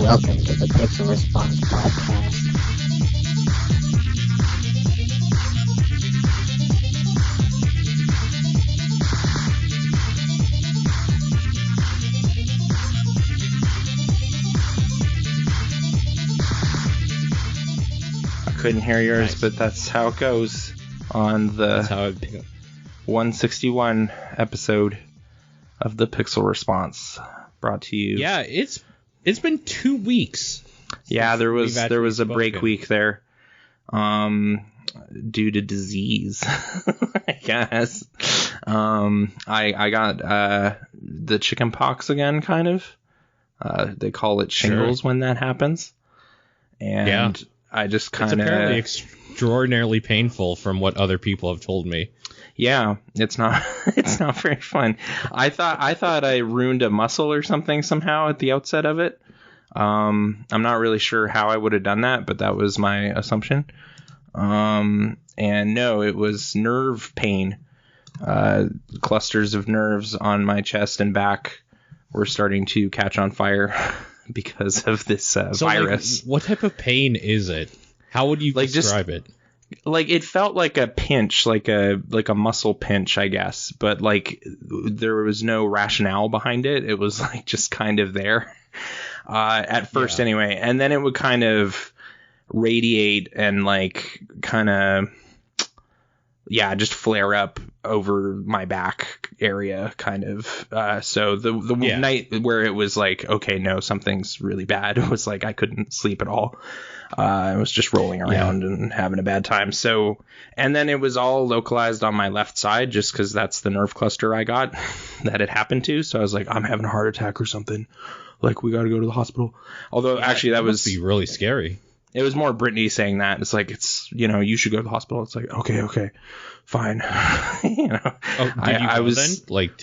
Welcome to the Pixel Response Podcast. I couldn't hear yours, but that's how it goes on the 161 episode of the Pixel Response, brought to you. Yeah, it's been 2 weeks. Yeah, there was a break week there, due to disease, I guess. I got the chicken pox again, kind of. They call it shingles when that happens, and I just kind of. It's apparently extraordinarily painful, from what other people have told me. Yeah, it's not very fun. I thought I ruined a muscle or something somehow at the outset of it. I'm not really sure how I would have done that, but that was my assumption. And no, it was nerve pain. Clusters of nerves on my chest and back were starting to catch on fire because of this virus. What type of pain is it? How would you describe it? Like, it felt like a pinch, like a muscle pinch, I guess, but like there was no rationale behind it. It was like just kind of there at first anyway. And then it would kind of radiate and like kind of, just flare up over my back area kind of. So the night where it was like, okay, no, something's really bad, it was like I couldn't sleep at all. I was just rolling around and having a bad time. So, and then it was all localized on my left side, just because that's the nerve cluster I got that it happened to. So I was like, I'm having a heart attack or something. Like, we got to go to the hospital. Although actually that must be really scary. It was more Brittany saying that. It's like, you should go to the hospital. It's like, okay, fine. Oh, did you go then? Like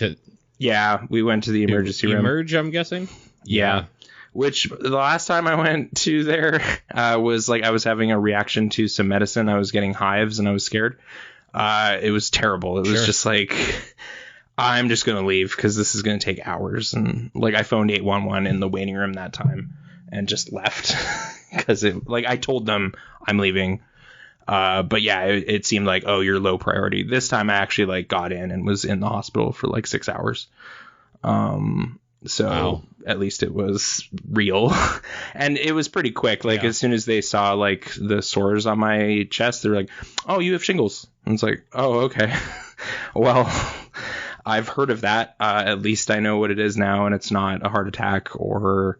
Yeah, we went to the emergency room. Emerge, I'm guessing? Yeah. Which the last time I went to there was like I was having a reaction to some medicine. I was getting hives and I was scared. It was terrible. It was just like, I'm just going to leave because this is going to take hours. And like I phoned 811 in the waiting room that time and just left because I told them I'm leaving. But yeah, it seemed like, oh, you're low priority. This time I actually like got in and was in the hospital for like 6 hours. So at least it was real. And it was pretty quick. Like as soon as they saw like the sores on my chest, they're like, oh, you have shingles. And it's like, oh, okay. Well, I've heard of that. At least I know what it is now, and it's not a heart attack or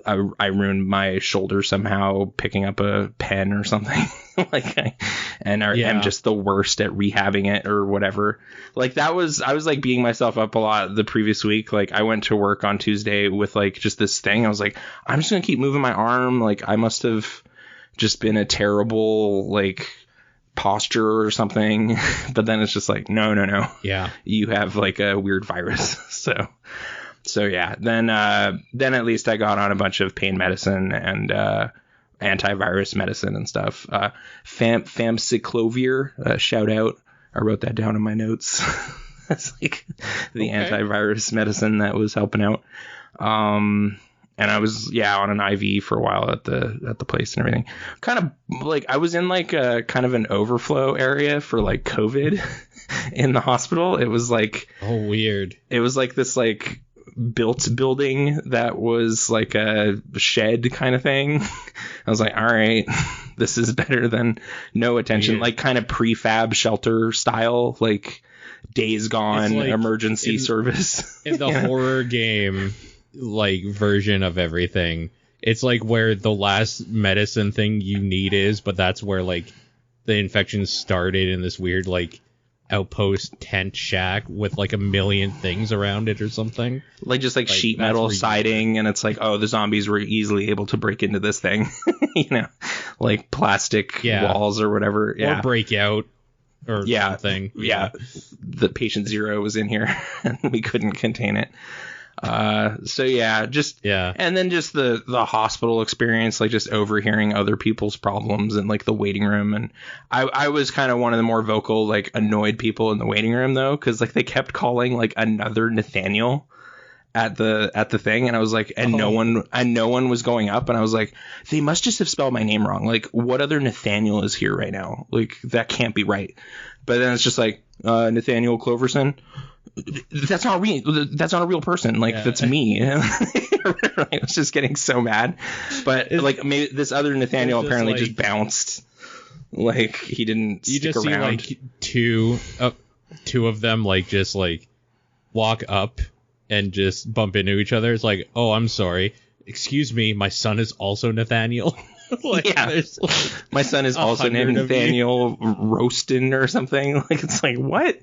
I ruined my shoulder somehow picking up a pen or something. I'm just the worst at rehabbing it or whatever. Like I was like beating myself up a lot the previous week. Like I went to work on Tuesday with like just this thing. I was like, I'm just going to keep moving my arm. Like I must have just been a terrible like posture or something. But then it's just like, no. Yeah. You have like a weird virus. So yeah, then at least I got on a bunch of pain medicine and antivirus medicine and stuff. Famciclovir, shout out. I wrote that down in my notes. That's like the antivirus medicine that was helping out. And I was on an IV for a while at the place and everything. Kind of like I was in like a kind of an overflow area for like COVID in the hospital. It was like weird. It was like this like built building that was like a shed kind of thing. I was like, all right, this is better than no attention. Like kind of prefab shelter style, like Days Gone like emergency service in the horror game like version of everything. It's like where the last medicine thing you need is, but that's where like the infection started in this weird like outpost tent shack with like a million things around it or something, like just like sheet metal siding, and it's like, oh, the zombies were easily able to break into this thing. Like plastic walls or whatever, or break out or something. The patient zero was in here and we couldn't contain it. And then just the hospital experience, like just overhearing other people's problems and like the waiting room. And I was kind of one of the more vocal, like annoyed people in the waiting room though, because like they kept calling like another Nathaniel at the thing, and I was like, and no one was going up, and I was like, they must just have spelled my name wrong. Like, what other Nathaniel is here right now? Like, that can't be right. But then it's just like, Nathaniel Cloverson. That's not real. That's not a real person. Like, that's me. I was just getting so mad. But like, maybe this other Nathaniel apparently just bounced. Like, he didn't stick around. See, like, two of them like just like walk up and just bump into each other. It's like, oh, I'm sorry. Excuse me, my son is also Nathaniel. Like, yeah. My son is also named Nathaniel Roaston or something. Like, it's like, what?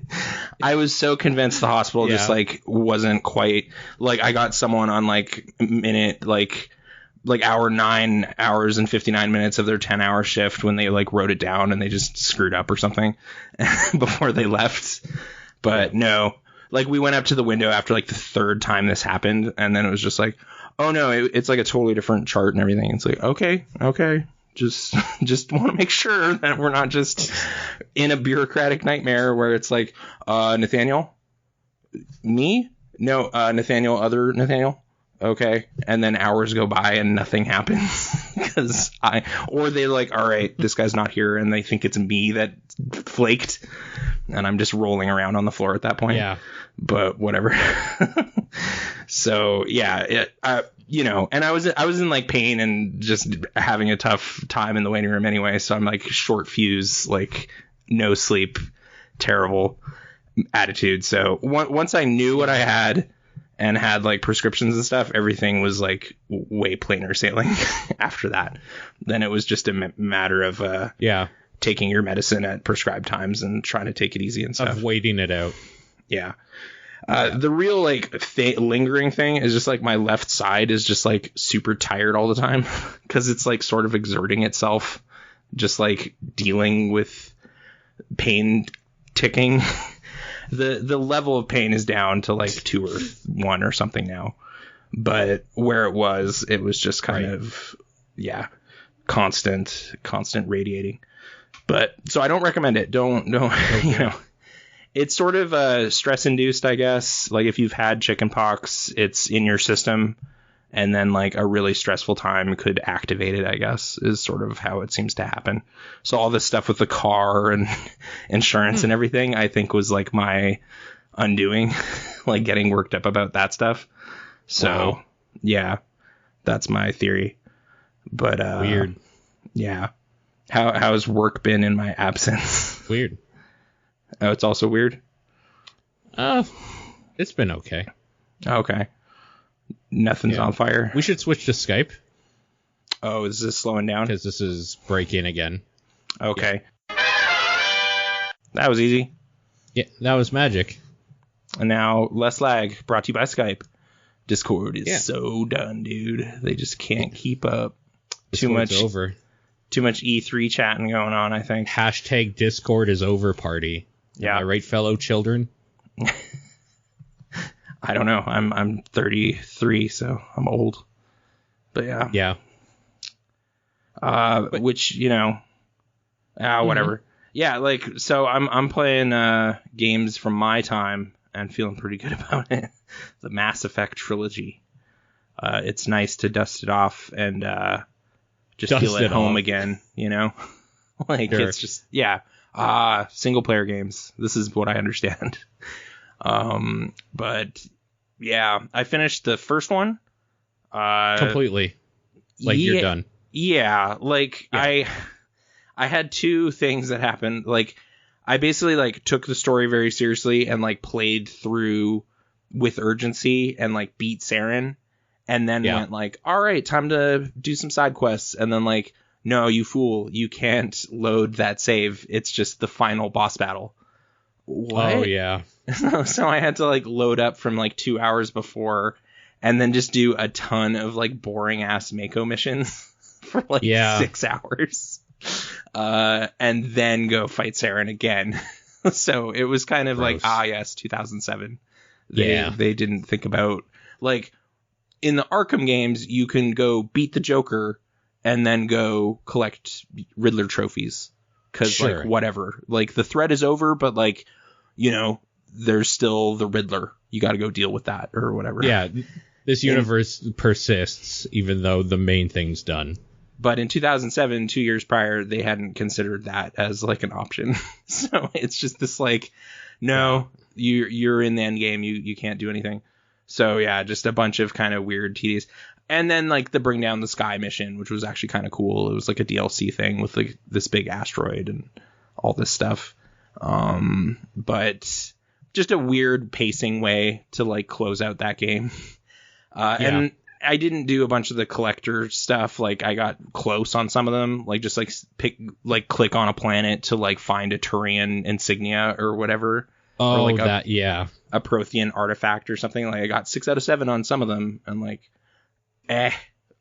I was so convinced the hospital just like wasn't quite like, I got someone on like minute like hour 9 hours and 59 minutes of their 10-hour shift when they like wrote it down and they just screwed up or something before they left. But no, like, we went up to the window after like the third time this happened, and then it was just like, oh no, it's like a totally different chart and everything. It's like, okay, just want to make sure that we're not just in a bureaucratic nightmare where it's like, Nathaniel, me, no, Nathaniel, other Nathaniel, okay, and then hours go by and nothing happens because or they're like, all right, this guy's not here, and they think it's me that flaked, and I'm just rolling around on the floor at that point. Yeah. But whatever. So yeah, and I was in like pain and just having a tough time in the waiting room anyway. So I'm like short fuse, like no sleep, terrible attitude. So once I knew what I had and had like prescriptions and stuff, everything was like way plainer sailing after that. Then it was just a matter of taking your medicine at prescribed times and trying to take it easy and stuff. Of waiting it out. Yeah. The real like lingering thing is just like my left side is just like super tired all the time because it's like sort of exerting itself, just like dealing with pain ticking. The level of pain is down to like 2 or 1 or something now, but where it was just kind of constant radiating. But so I don't recommend it. Don't okay. It's sort of stress induced, I guess. Like, if you've had chickenpox, it's in your system, and then like a really stressful time could activate it, I guess, is sort of how it seems to happen. So all this stuff with the car and insurance and everything, I think was like my undoing, like getting worked up about that stuff. So yeah, that's my theory. But weird. Yeah. How's work been in my absence? Weird. Oh, it's also weird? It's been okay. Okay. Nothing's on fire. We should switch to Skype. Oh, is this slowing down? Because this is breaking again. Okay. Yeah. That was easy. Yeah, that was magic. And now, less lag, brought to you by Skype. Discord is so done, dude. They just can't keep up. Discord's over. Too much E3 chatting going on, I think. Hashtag Discord is over party. Yeah. Am I right, fellow children? I don't know. I'm 33, so I'm old. But yeah. Yeah. Which, whatever. Mm-hmm. Yeah, like, so I'm playing games from my time and feeling pretty good about it. The Mass Effect trilogy. It's nice to dust it off and just feel at home again, Like, sure. It's just, single player games. This is what I understand. But yeah, I finished the first one. Completely. Like, you're done. Yeah, like, I had 2 things that happened. Like, I basically like took the story very seriously and like played through with urgency and like beat Saren, and then went like, all right, time to do some side quests. And then like, no, you fool, you can't load that save. It's just the final boss battle. What? Oh yeah. So I had to like load up from like 2 hours before and then just do a ton of like boring ass Mako missions for like 6 hours. And then go fight Saren again. So it was kind of gross. like, 2007. They didn't think about, like, in the Arkham games, you can go beat the Joker and then go collect Riddler trophies. Because, like, whatever. Like, the threat is over, but, like, there's still the Riddler. You got to go deal with that or whatever. Yeah, this universe persists even though the main thing's done. But in 2007, 2 years prior, they hadn't considered that as like an option. So it's just this like, no, you're in the end game. You can't do anything. So yeah, just a bunch of kind of weird tedious. And then like the Bring Down the Sky mission, which was actually kind of cool. It was like a DLC thing with like this big asteroid and all this stuff. But just a weird pacing way to like close out that game. And I didn't do a bunch of the collector stuff. Like I got close on some of them, like just like click on a planet to like find a Turian insignia or whatever. Oh, or like a Prothean artifact or something. Like I got 6 out of 7 on some of them. And like,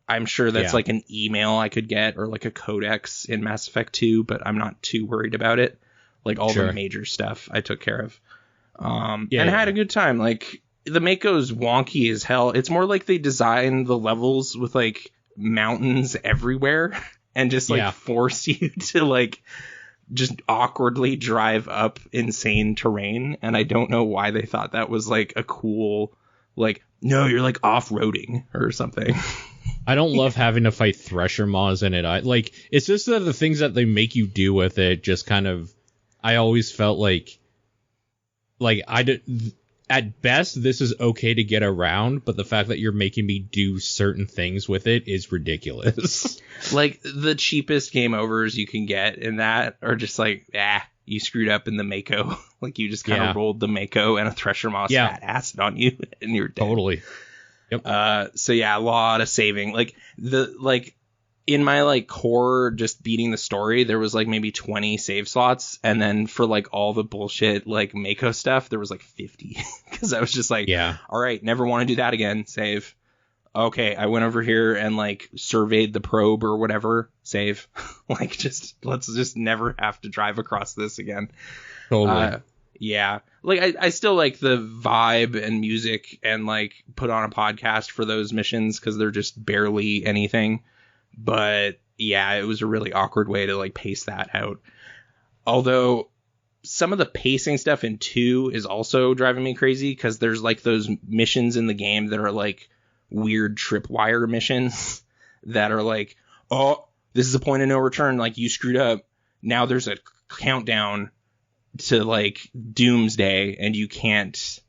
I'm sure that's like an email I could get or like a codex in Mass Effect 2, but I'm not too worried about it. Like all the major stuff I took care of. And had a good time. Like, the Mako's wonky as hell. It's more like they designed the levels with like mountains everywhere and just like force you to like just awkwardly drive up insane terrain. And I don't know why they thought that was like a cool, like, no, you're like off-roading or something. I don't love having to fight Thresher Maws in it. Like, it's just that the things that they make you do with it just kind of, I always felt like at best, this is okay to get around, but the fact that you're making me do certain things with it is ridiculous. Like, the cheapest game overs you can get in that are just like, you screwed up in the Mako. Like, you just kind of rolled the Mako and a Thresher Moss fat acid on you, and you're dead. Totally. Yep. So, yeah, a lot of saving. Like, in my, like, core just beating the story, there was, like, maybe 20 save slots. And then for, like, all the bullshit, like, Mako stuff, there was, like, 50. Because I was just like, all right, never want to do that again. Save. Okay, I went over here and, like, surveyed the probe or whatever. Save. Like, let's just never have to drive across this again. Totally. Yeah. Like, I still like the vibe and music and, like, put on a podcast for those missions because they're just barely anything. But yeah, it was a really awkward way to like pace that out. Although some of the pacing stuff in 2 is also driving me crazy because there's like those missions in the game that are like weird tripwire missions that are like, oh, this is a point of no return. Like you screwed up. Now there's a countdown to like doomsday and you can't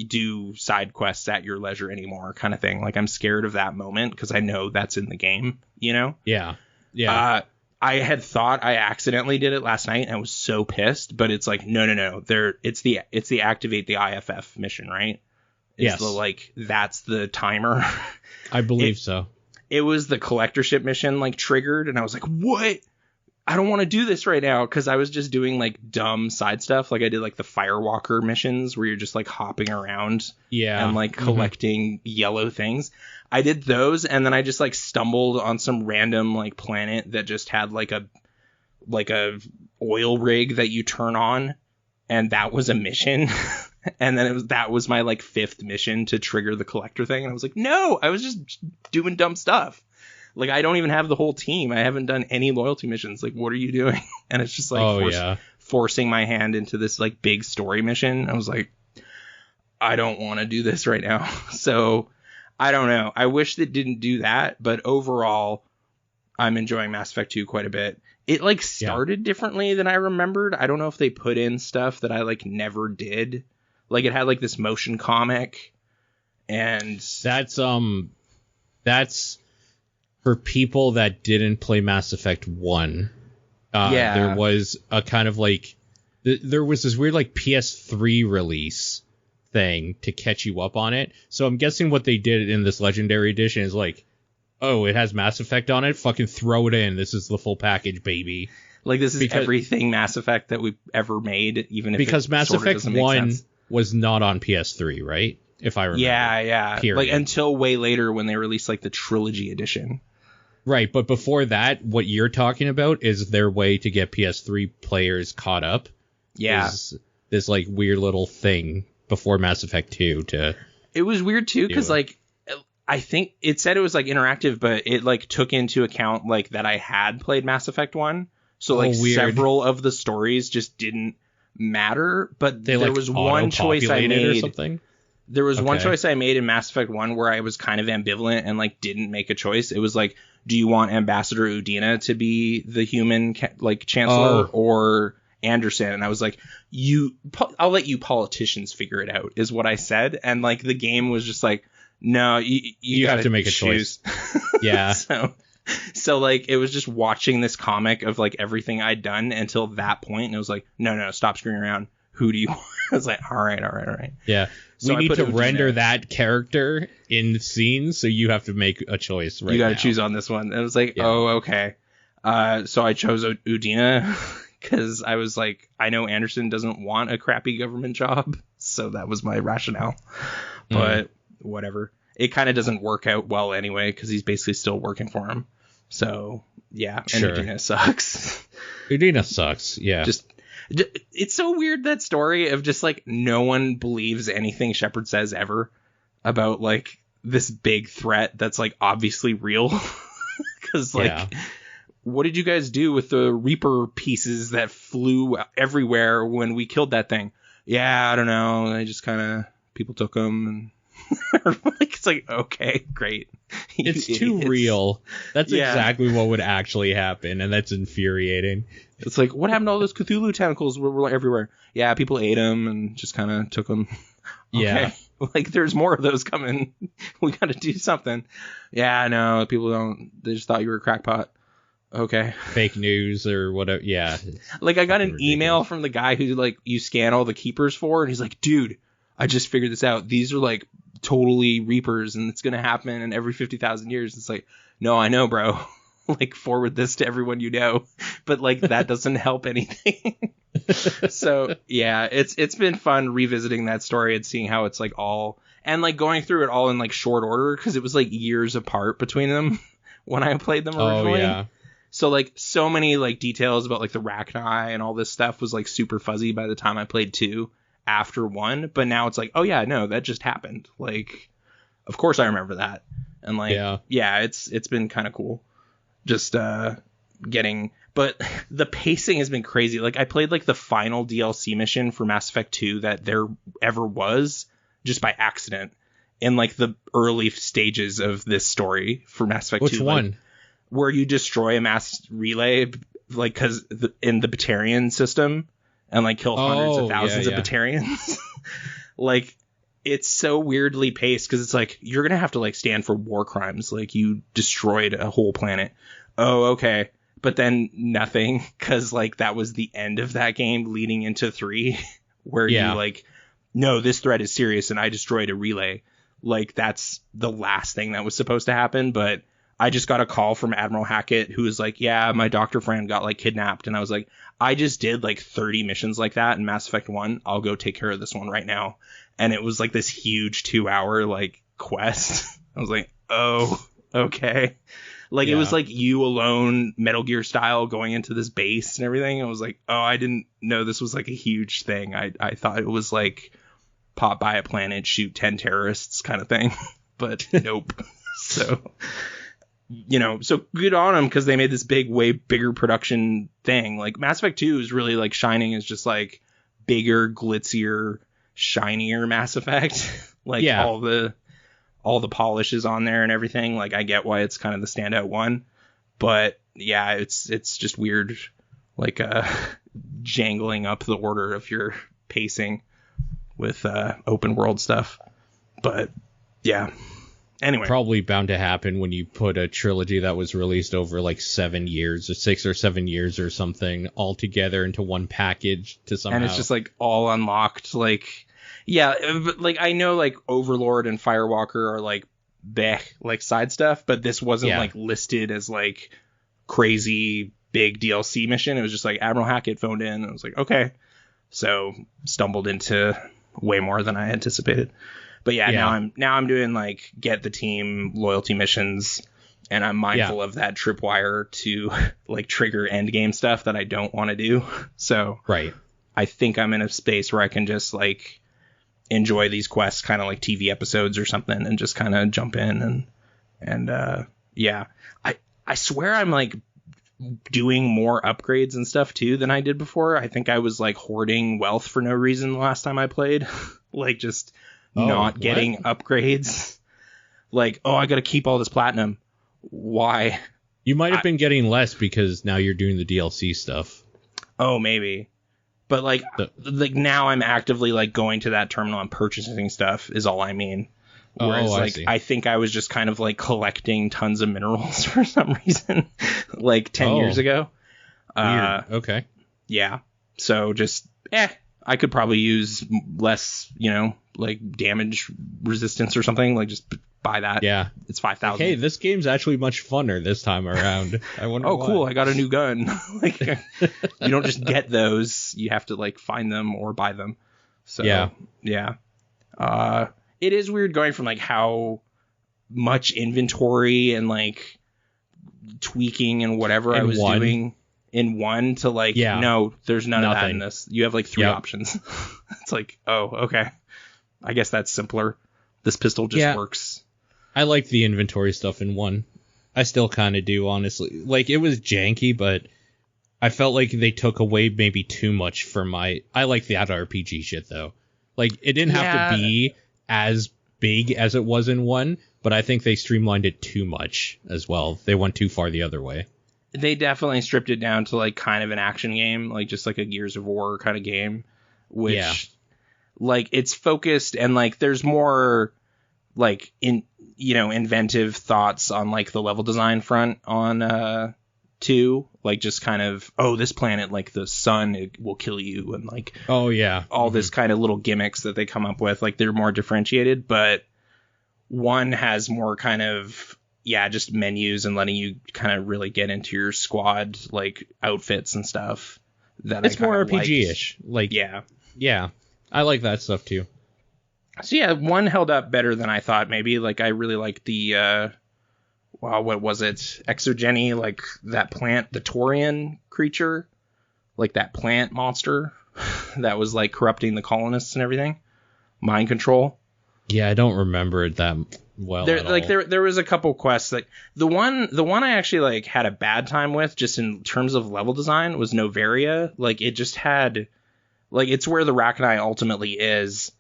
do side quests at your leisure anymore kind of thing. Like I'm scared of that moment because I know that's in the game, you know? Yeah. I had thought I accidentally did it last night and I was so pissed, but it's like, no. It's the activate the IFF mission, right? It's that's the timer. I believe so. It was the collectorship mission like triggered and I was like, what? I don't want to do this right now because I was just doing like dumb side stuff. Like I did like the Firewalker missions where you're just like hopping around and like collecting yellow things. I did those and then I just like stumbled on some random like planet that just had like a oil rig that you turn on and that was a mission. And then that was my like 5th mission to trigger the collector thing. And I was like, no, I was just doing dumb stuff. Like, I don't even have the whole team. I haven't done any loyalty missions. Like, what are you doing? And it's just like forcing my hand into this like big story mission. I was like, I don't want to do this right now. So I don't know. I wish that didn't do that. But overall, I'm enjoying Mass Effect 2 quite a bit. It like started differently than I remembered. I don't know if they put in stuff that I like never did. Like it had like this motion comic and that's for people that didn't play Mass Effect 1, there was a kind of like, there was this weird like PS3 release thing to catch you up on it. So I'm guessing what they did in this Legendary Edition is like, oh, it has Mass Effect on it? Fucking throw it in. This is the full package, baby. Like this is everything Mass Effect that we've ever made, even if because Mass Effect 1 was not on PS3, right? If I remember. Yeah. Period. Like until way later when they released like the Trilogy Edition. Right, but before that, what you're talking about is their way to get PS3 players caught up. Yeah. This like weird little thing before Mass Effect 2 to... It was weird too, because like, I think it said it was like interactive, but it like took into account like that I had played Mass Effect 1. So like several of the stories just didn't matter, but They there was one choice I made. or something? There was one choice I made in Mass Effect 1 where I was kind of ambivalent and like didn't make a choice. It was like, do you want Ambassador Udina to be the human chancellor or Anderson? And I was like, I'll let you politicians figure it out, is what I said. And like the game was just like, no, you have to make a choice. Yeah. So like it was just watching this comic of like everything I'd done until that point, and it was like, no, stop screwing around. Who do you want? I was like, all right. Yeah. So we need to render that character in scenes, so you have to make a choice right now. You got to choose on this one. And it was like, oh, okay. So I chose Udina because I was like, I know Anderson doesn't want a crappy government job. So that was my rationale. But whatever. It kind of doesn't work out well anyway because he's basically still working for him. So, yeah. And Udina sucks. Udina sucks, yeah. It's so weird, that story of just like no one believes anything Shepard says ever about like this big threat that's like obviously real. Because like, what did you guys do with the Reaper pieces that flew everywhere when we killed that thing? Yeah, I don't know. They just kind of, people took them and it's like, okay, great. It's too real. That's exactly what would actually happen, and that's infuriating. It's like, what happened to all those Cthulhu tentacles were everywhere? Yeah, people ate them and just kind of took them. Okay. Yeah. Like, there's more of those coming. We got to do something. Yeah, no, people they just thought you were a crackpot. Okay. Fake news or whatever. Yeah. Like, I got an email from the guy who, like, you scan all the keepers for, and he's like, dude, I just figured this out. These are, like, totally Reapers, and it's going to happen in every 50,000 years. It's like, no, I know, bro. Like, forward this to everyone you know. But, like, that doesn't help anything. So, yeah, it's been fun revisiting that story and seeing how it's, like, all... And, like, going through it all in, like, short order, because it was, like, years apart between them when I played them originally. Oh, yeah. So, like, so many, like, details about, like, the Rachni and all this stuff was, like, super fuzzy by the time I played 2 after 1. But now it's like, oh, yeah, no, that just happened. Like, of course I remember that. And, like, yeah it's been kind of cool. Just getting... But the pacing has been crazy. Like, I played, like, the final DLC mission for Mass Effect 2 that there ever was just by accident in, like, the early stages of this story for Mass Effect 2. Which one? Like, where you destroy a mass relay, like, because in the Batarian system, and, like, kill hundreds of thousands of Batarians. Like, it's so weirdly paced, because it's like, you're going to have to, like, stand for war crimes. Like, you destroyed a whole planet. Oh, okay. But then nothing, because, like, that was the end of that game leading into 3, where you, like, no, this threat is serious, and I destroyed a relay. Like, that's the last thing that was supposed to happen, but I just got a call from Admiral Hackett, who was like, yeah, my doctor friend got, like, kidnapped. And I was like, I just did, like, 30 missions like that in Mass Effect 1. I'll go take care of this one right now. And it was, like, this huge 2-hour, like, quest. I was like, oh, okay. Like, it was, like, you alone, Metal Gear style, going into this base and everything. I was like, oh, I didn't know this was, like, a huge thing. I thought it was, like, pop by a planet, shoot 10 terrorists kind of thing. But nope. So... You know, so good on them, because they made this big, way bigger production thing. Like, Mass Effect 2 is really, like, shining as just, like, bigger, glitzier, shinier Mass Effect. Like, all the polish is on there and everything. Like, I get why it's kind of the standout one. But, yeah, it's just weird, like, jangling up the order of your pacing with open world stuff. But, yeah. Anyway, probably bound to happen when you put a trilogy that was released over like 7 years or 6 or 7 years or something all together into one package to somehow. And it's just like all unlocked. Like, yeah, but like I know like Overlord and Firewalker are like like side stuff, but this wasn't like listed as like crazy big DLC mission. It was just like Admiral Hackett phoned in and I was like, okay. So stumbled into way more than I anticipated. But now I'm doing like get the team loyalty missions, and I'm mindful of that tripwire to like trigger end game stuff that I don't want to do. So I think I'm in a space where I can just like enjoy these quests kind of like TV episodes or something, and just kind of jump in and I swear I'm like doing more upgrades and stuff too than I did before. I think I was like hoarding wealth for no reason the last time I played. Like just not getting upgrades. Like, oh, I got to keep all this platinum. Why? You might have been getting less because now you're doing the DLC stuff. Oh, maybe. But like now I'm actively like going to that terminal and purchasing stuff is all I mean. Whereas I think I was just kind of like collecting tons of minerals for some reason like 10 years ago. Weird. Okay. Yeah. So just I could probably use less, like damage resistance or something. Like just buy that. Yeah. It's 5,000. Hey, this game's actually much funner this time around. I wonder why. Cool. I got a new gun. Like you don't just get those. You have to like find them or buy them. So yeah. It is weird going from like how much inventory and like tweaking and whatever I was doing in one to like, no, there's none of that in this. You have like 3 options. It's like, oh, okay. I guess that's simpler. This pistol just works. I like the inventory stuff in 1. I still kind of do, honestly. Like, it was janky, but I felt like they took away maybe too much from I like that RPG shit, though. Like, it didn't have to be as big as it was in 1, but I think they streamlined it too much as well. They went too far the other way. They definitely stripped it down to like kind of an action game, like just like a Gears of War kind of game, which like it's focused and like there's more like inventive thoughts on like the level design front on 2, like just kind of, this planet, like the sun, it will kill you, and like all this kind of little gimmicks that they come up with, like they're more differentiated. But 1 has more kind of just menus and letting you kind of really get into your squad like outfits and stuff. That it's more RPG-ish. Like yeah, I like that stuff too. So 1 held up better than I thought. Maybe like I really liked the what was it? Exogeny, like that plant, the Taurian creature, like that plant monster that was like corrupting the colonists and everything. Mind control. Yeah, I don't remember it that well. There was a couple quests. Like the one I actually like had a bad time with, just in terms of level design, was Novaria. Like it just had, like it's where the Rachni ultimately is,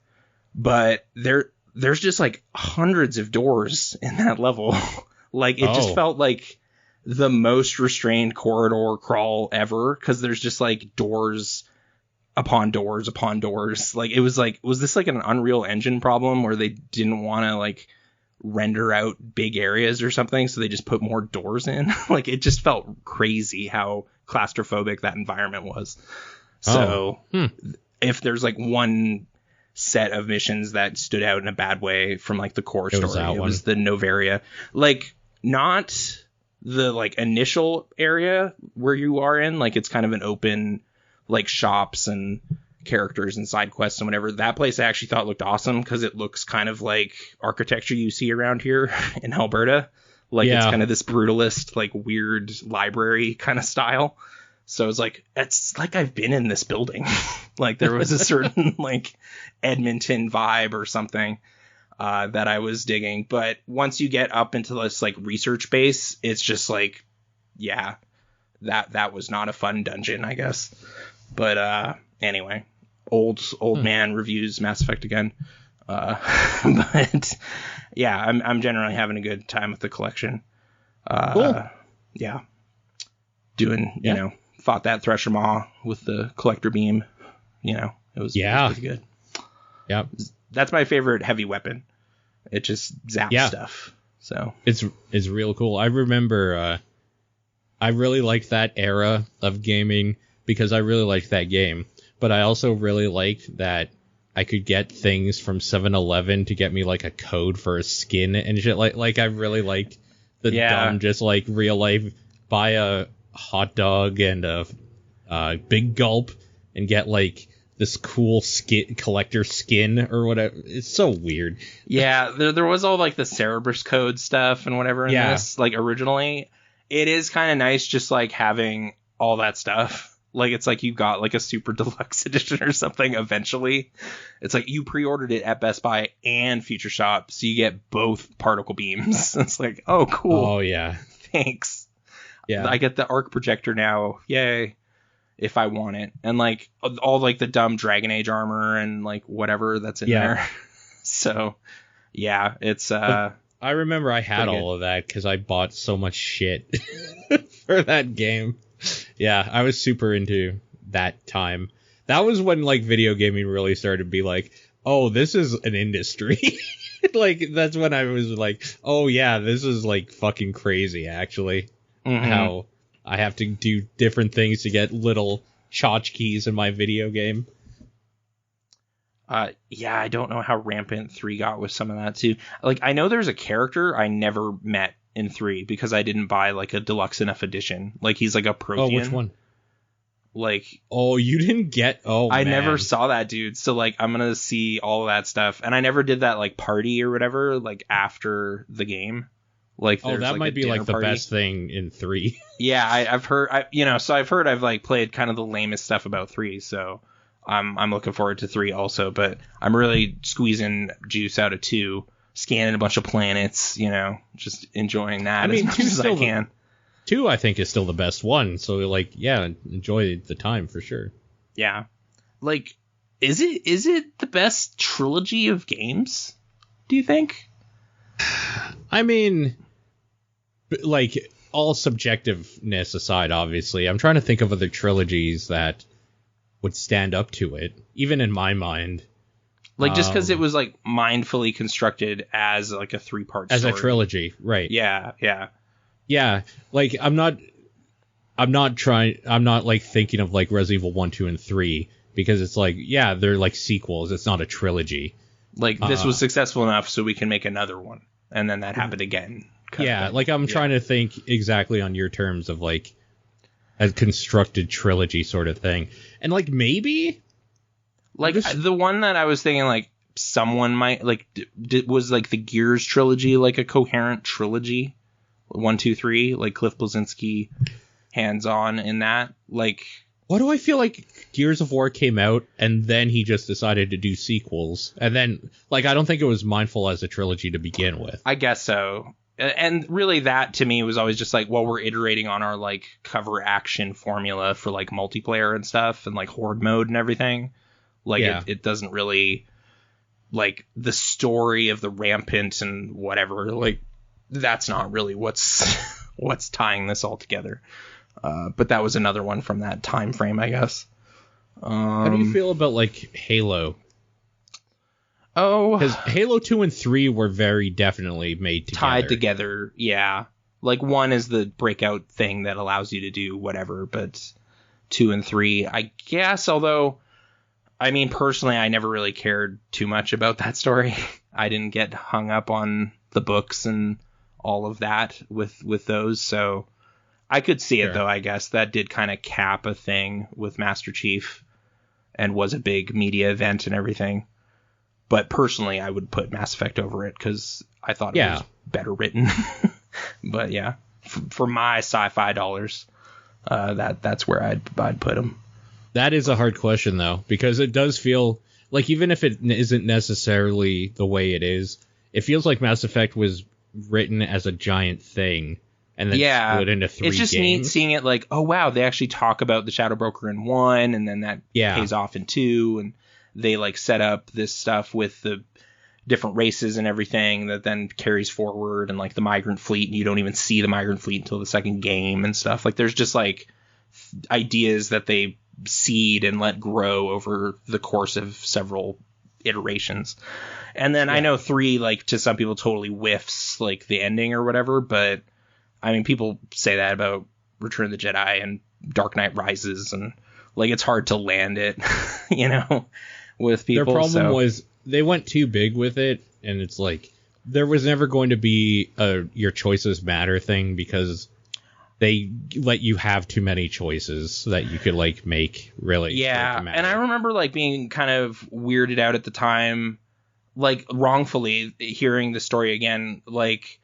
but there's just like hundreds of doors in that level. Like, it just felt like the most restrained corridor crawl ever, because there's just, like, doors upon doors upon doors. Like, it was like, was this, like, an Unreal Engine problem where they didn't want to, like, render out big areas or something, so they just put more doors in? Like, it just felt crazy how claustrophobic that environment was. So, if there's, like, one set of missions that stood out in a bad way from, like, the core story, it was the Novaria. Like, not the like initial area where you are in, like it's kind of an open like shops and characters and side quests and whatever. That place I actually thought looked awesome because it looks kind of like architecture you see around here in Alberta. Like it's kind of this brutalist, like weird library kind of style. So it's like, it's like I've been in this building. Like there was a certain like Edmonton vibe or something that I was digging. But once you get up into this like research base, it's just like, that was not a fun dungeon, I guess. But anyway, old man reviews Mass Effect again. But yeah, I'm generally having a good time with the collection. Cool. Yeah. Doing, fought that Thresher Maw with the collector beam. It was pretty good. Yeah. That's my favorite heavy weapon. It just zaps stuff. So it's real cool. I remember I really liked that era of gaming because I really liked that game. But I also really liked that I could get things from 7-Eleven to get me like a code for a skin and shit. Like I really liked the dumb, just like real life, buy a hot dog and a big gulp and get like this cool skin collector skin or whatever. It's so weird. Yeah, there was all like the Cerberus code stuff and whatever in this. Like originally, it is kind of nice just like having all that stuff. Like it's like you got like a super deluxe edition or something eventually. It's like you pre-ordered it at Best Buy and Future Shop, so you get both particle beams. It's like, oh cool. Oh yeah. Thanks. Yeah. I get the arc projector now. Yay. If I want it. And like all like the dumb Dragon Age armor and like whatever that's in there. So yeah, it's I remember I had all of that because I bought so much shit for that game. Yeah, I was super into that time. That was when like video gaming really started to be like, oh, this is an industry. Like that's when I was like, oh yeah, this is like fucking crazy actually. How I have to do different things to get little tchotchkes in my video game. Yeah, I don't know how rampant 3 got with some of that too. Like, I know there's a character I never met in 3 because I didn't buy like a deluxe enough edition. Like, he's like a Protean. Oh, which one? Like, oh, you didn't get. Oh, I man. never saw that dude. So like, I'm gonna see all of that stuff, and I never did that like party or whatever like after the game. Like, oh, that might be like the best thing in 3. Yeah, I've heard. I've heard I've like played kind of the lamest stuff about 3. So I'm looking forward to 3 also, but I'm really squeezing juice out of 2, scanning a bunch of planets. Just enjoying that. I mean, as much as I can. 2, I think, is still the best one. So, like, yeah, enjoy the time for sure. Yeah. Like, is it the best trilogy of games, do you think? I mean, like, all subjectiveness aside, obviously, I'm trying to think of other trilogies that would stand up to it, even in my mind. Like, just because it was, like, mindfully constructed as, like, a 3-part story. As a trilogy, right. Yeah. Yeah, like, I'm not like thinking of like Resident Evil 1, 2, and 3 because it's like, yeah, they're like sequels. It's not a trilogy. Like, this was successful enough so we can make another one, and then that happened again. Yeah, like I'm trying to think exactly on your terms of like a constructed trilogy sort of thing, and like maybe like the one that I was thinking like someone might like was like the Gears trilogy, like a coherent trilogy. 1, 2, 3, like Cliff Bleszinski hands-on in that. Like, why do I feel like Gears of War came out and then he just decided to do sequels? And then, like, I don't think it was mindful as a trilogy to begin with. I guess so. And really that, to me, was always just like, well, we're iterating on our, like, cover action formula for, like, multiplayer and stuff and, like, horde mode and everything. Like, it doesn't really, like, the story of the rampant and whatever, like, that's not really what's tying this all together. But that was another one from that time frame, I guess. How do you feel about like Halo? Oh, because Halo 2 and 3 were very definitely made together. Tied together, yeah. Like 1 is the breakout thing that allows you to do whatever, but 2 and 3, I guess, although, I mean, personally, I never really cared too much about that story. I didn't get hung up on the books and all of that with those, so I could see it though. I guess that did kind of cap a thing with Master Chief and was a big media event and everything, but personally I would put Mass Effect over it because I thought it was better written. But yeah, for my sci-fi dollars, that's where I'd put them. That is a hard question though, because it does feel like, even if it isn't necessarily the way it is, it feels like Mass Effect was written as a giant thing and then split into 3 games. It's just neat seeing it like, oh wow, they actually talk about the Shadow Broker in 1 and then that pays off in 2, and they like set up this stuff with the different races and everything that then carries forward, and like the migrant fleet, and you don't even see the migrant fleet until the second game and stuff. Like there's just like ideas that they seed and let grow over the course of several iterations. And then I know 3, like, to some people totally whiffs like the ending or whatever, but I mean, people say that about Return of the Jedi and Dark Knight Rises, and like it's hard to land it, with people. Their problem was they went too big with it, and it's like there was never going to be a your choices matter thing because they let you have too many choices that you could like make really. Yeah, and I remember like being kind of weirded out at the time, like wrongfully hearing the story again, like,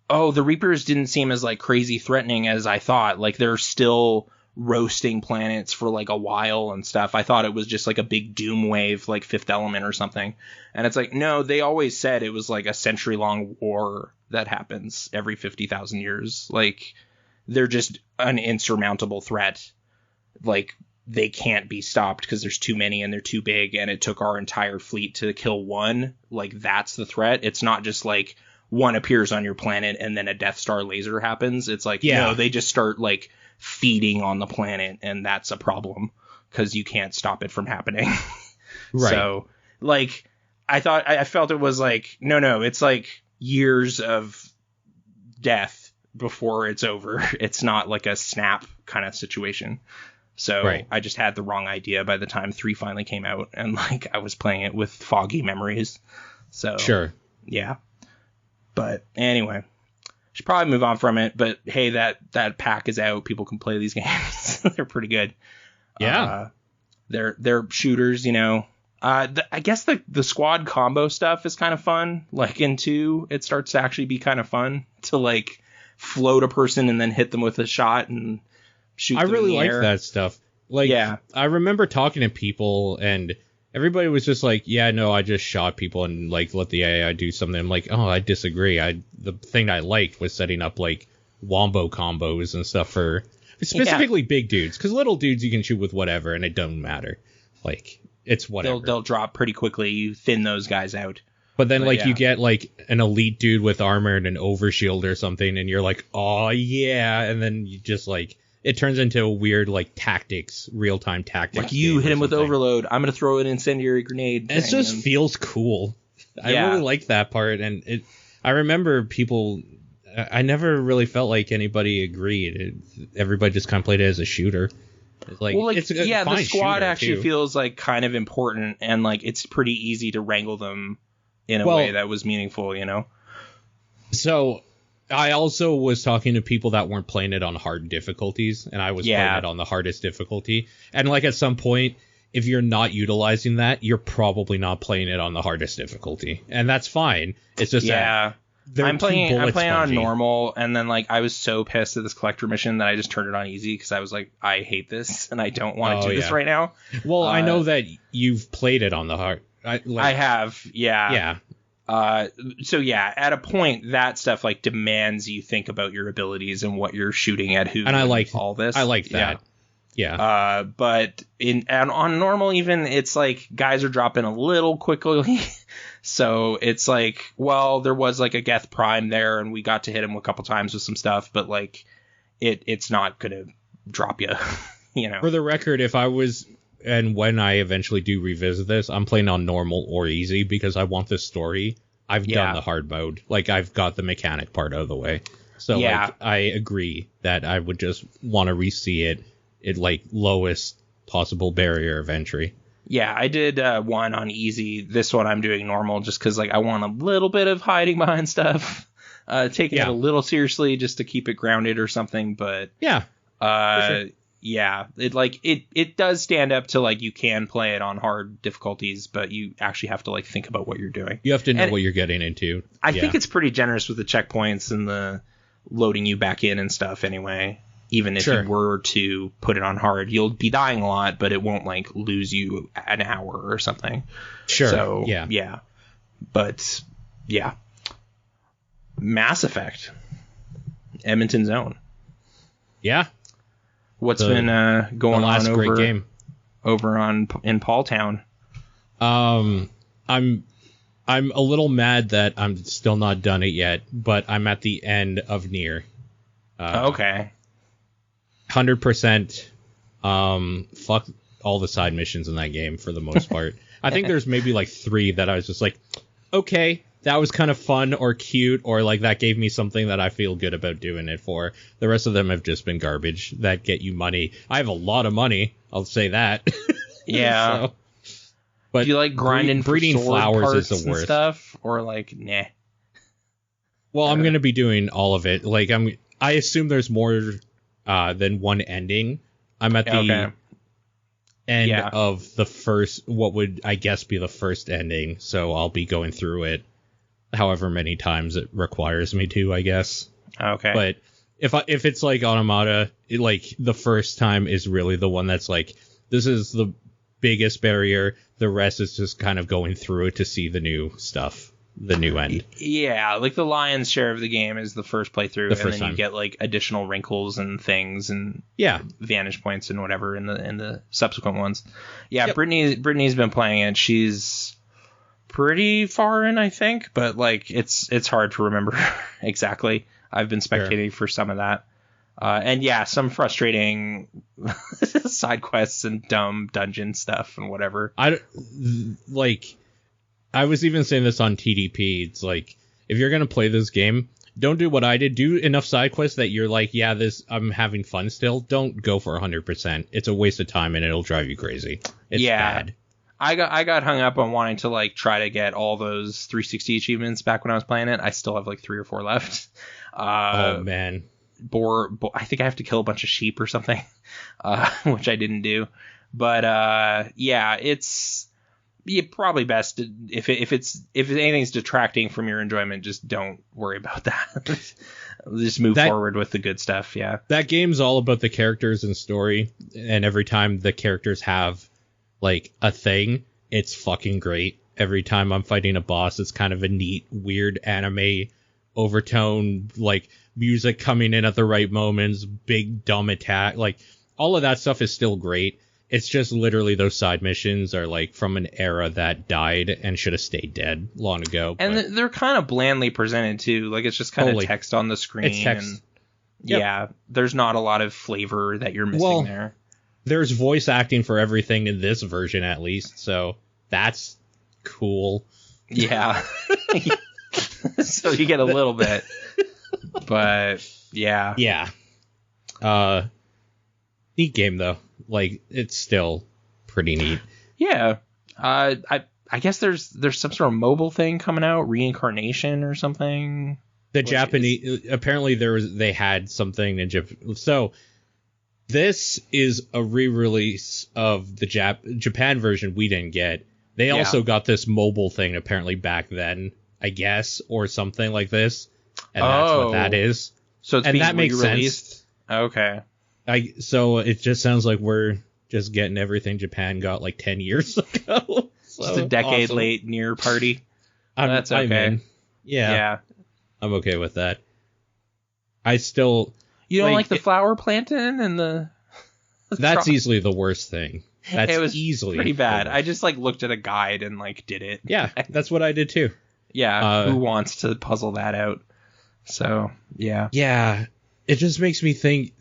oh, the Reapers didn't seem as like crazy threatening as I thought. Like they're still roasting planets for like a while and stuff. I thought it was just like a big doom wave, like Fifth Element or something. And it's like, no, they always said it was like a century-long war that happens every 50,000 years. Like, they're just an insurmountable threat. Like, they can't be stopped because there's too many and they're too big, and it took our entire fleet to kill one. Like, that's the threat. It's not just like one appears on your planet and then a Death Star laser happens. It's like, no, they just start like feeding on the planet, and that's a problem because you can't stop it from happening. Right. So, like, I felt it was like, no, it's like years of death before it's over. It's not like a snap kind of situation. So I just had the wrong idea by the time 3 finally came out, and like I was playing it with foggy memories. So yeah. But anyway, should probably move on from it. But hey, that pack is out. People can play these games. They're pretty good. Yeah. They're shooters, you know. I guess the squad combo stuff is kind of fun. Like in 2, it starts to actually be kind of fun to like float a person and then hit them with a shot and shoot them. I really like that stuff. Like, I remember talking to people and everybody was just like, yeah, no, I just shot people and like let the AI do something. I'm like, oh, I disagree. The thing I liked was setting up like wombo combos and stuff for specifically big dudes, because little dudes you can shoot with whatever and it doesn't matter. Like, it's whatever. They'll drop pretty quickly. You thin those guys out. But then you get like an elite dude with armor and an overshield or something, and you're like, oh yeah, and then you just like it turns into a weird like real-time tactics. Like you hit him with overload, I'm gonna throw an incendiary grenade. It just feels cool. I really like that part, and I remember people. I never really felt like anybody agreed. Everybody just kind of played it as a shooter. It's like, it's the squad actually feels like kind of important, and like it's pretty easy to wrangle them in a way that was meaningful, you know? So I also was talking to people that weren't playing it on hard difficulties, and I was playing it on the hardest difficulty. And like at some point, if you're not utilizing that, you're probably not playing it on the hardest difficulty. And that's fine. It's just that I'm playing on normal, and then like I was so pissed at this collector mission that I just turned it on easy because I was like, I hate this and I don't want to do this right now. Well, I know that you've played it on the hard. I have, yeah. So yeah, at a point that stuff like demands you think about your abilities and what you're shooting at who, and I like all this. I like that. Yeah. But on normal even, it's like guys are dropping a little quickly. So it's like, well, there was like a Geth Prime there, and we got to hit him a couple times with some stuff, but like it's not gonna drop you, you know. For the record, if I was, and when I eventually do revisit this, I'm playing on normal or easy because I want this story. I've done the hard mode, like I've got the mechanic part out of the way. So like I agree that I would just want to re-see it at like lowest possible barrier of entry. Yeah, I did one on easy. This one I'm doing normal just because like I want a little bit of hiding behind stuff, taking it a little seriously just to keep it grounded or something. But it does stand up to like you can play it on hard difficulties, but you actually have to like think about what you're doing. You have to know what you're getting into. I think it's pretty generous with the checkpoints and the loading you back in and stuff anyway. Even if you were to put it on hard, you'll be dying a lot, but it won't like lose you an hour or something. Sure. So yeah. But yeah. Mass Effect. Edmonton Zone. Yeah. What's been going on great game over in Paul Town? I'm a little mad that I'm still not done it yet, but I'm at the end of NieR. Okay. 100%. Fuck all the side missions in that game for the most part. I think there's maybe like 3 that I was just like, okay, that was kind of fun or cute, or like that gave me something that I feel good about doing it for. The rest of them have just been garbage that get you money. I have a lot of money, I'll say that. Yeah. But do you like grinding breeding for flowers is the worst stuff, or like nah? Well, I'm gonna be doing all of it. Like I assume there's more than one ending. I'm at the end of the first, what would I guess be the first ending, so I'll be going through it however many times it requires me to, I guess. Okay. But if it's like Automata, like the first time is really the one that's like, this is the biggest barrier. The rest is just kind of going through it to see the new stuff. the new end. Yeah, like the lion's share of the game is the first playthrough, and then time. you get like additional wrinkles and things and vantage points and whatever in the subsequent ones. Yeah, yep. Brittany's been playing it. She's pretty far in, I think, but like it's hard to remember exactly. I've been spectating for some of that. And yeah, some frustrating side quests and dumb dungeon stuff and whatever. I was even saying this on TDP. It's like, if you're going to play this game, don't do what I did. Do enough side quests that you're like, yeah, I'm having fun still. Don't go for 100%. It's a waste of time and it'll drive you crazy. It's bad. I got hung up on wanting to like try to get all those 360 achievements back when I was playing it. I still have like 3 or 4 left. Oh man. I think I have to kill a bunch of sheep or something, which I didn't do. But yeah, it's probably best if anything's detracting from your enjoyment, just don't worry about that. Just move forward with the good stuff. Yeah, that game's all about the characters and story, and every time the characters have like a thing, it's fucking great. Every time I'm fighting a boss, it's kind of a neat, weird anime overtone, like music coming in at the right moments, big dumb attack, like all of that stuff is still great. It's just literally those side missions are like from an era that died and should have stayed dead long ago. And they're kind of blandly presented too. Like it's just kind of text on the screen. It's text. And yeah, there's not a lot of flavor that you're missing there. There's voice acting for everything in this version at least, so that's cool. Yeah. So you get a little bit, but yeah. Yeah. Neat game though. Like it's still pretty neat. Yeah. I guess there's some sort of mobile thing coming out, Reincarnation or something. The Japanese apparently they had something in Japan. So this is a re-release of the Japan version we didn't get. They also got this mobile thing apparently back then, I guess, or something like this. And that's what that is. So it's and that makes re-released? sense. Okay. So it just sounds like we're just getting everything Japan got like 10 years ago. So, just a decade late NieR party. That's okay. I mean, yeah. I'm okay with that. I still... You don't like the flower planting and the that's easily the worst thing. That's it was easily pretty bad. I just like looked at a guide and like did it. Yeah, that's what I did too. Yeah, who wants to puzzle that out? So, yeah. Yeah, it just makes me think...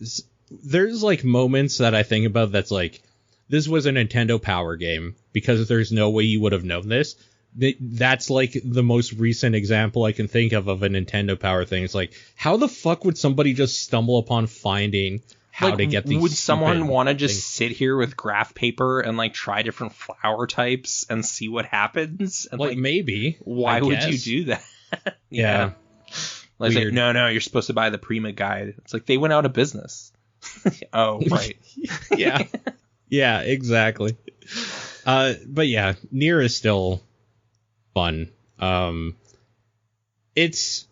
There's like moments that I think about that's like, this was a Nintendo Power game because there's no way you would have known this. That's like the most recent example I can think of a Nintendo Power thing. It's like, how the fuck would somebody just stumble upon finding how to get these? Would someone want to just sit here with graph paper and like try different flower types and see what happens? And, like maybe. Why would you do that? Yeah. Like, no, you're supposed to buy the Prima guide. It's like they went out of business. Oh, right. Yeah. Yeah, exactly. But yeah, NieR is still fun. It's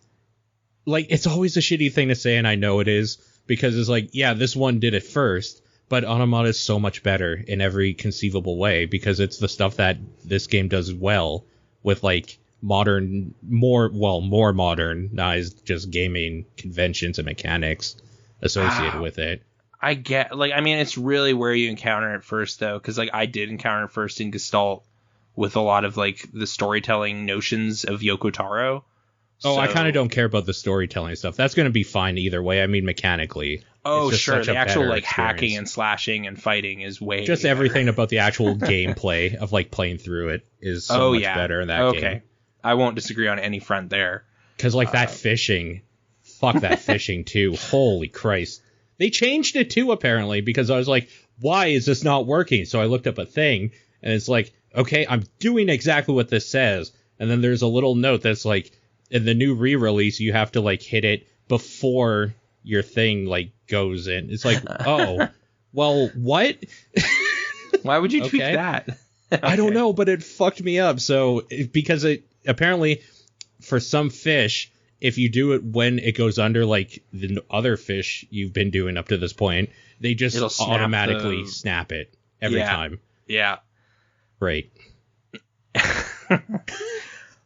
like, it's always a shitty thing to say, and I know it is, because it's like, yeah, this one did it first, but Automata is so much better in every conceivable way because it's the stuff that this game does well with like more modernized just gaming conventions and mechanics associated with it. I get, like, I mean, it's really where you encounter it first, though, because, like, I did encounter it first in Gestalt with a lot of, like, the storytelling notions of Yoko Taro. Oh, so... I kind of don't care about the storytelling stuff. That's going to be fine either way. I mean, mechanically. Oh, sure. The actual, like, hacking and slashing and fighting is way just better. Everything about the actual gameplay of, like, playing through it is so much better in that game. Okay. I won't disagree on any front there. Because, like, that fishing... Fuck that fishing, too. Holy Christ. They changed it, too, apparently, because I was like, why is this not working? So I looked up a thing, and it's like, okay, I'm doing exactly what this says. And then there's a little note that's like, in the new re-release, you have to, like, hit it before your thing, like, goes in. It's like, oh, well, what? Why would you tweak that? Okay. I don't know, but it fucked me up. So, because it apparently, for some fish... If you do it when it goes under, like the other fish you've been doing up to this point, they just automatically snap it every time. Yeah. Right.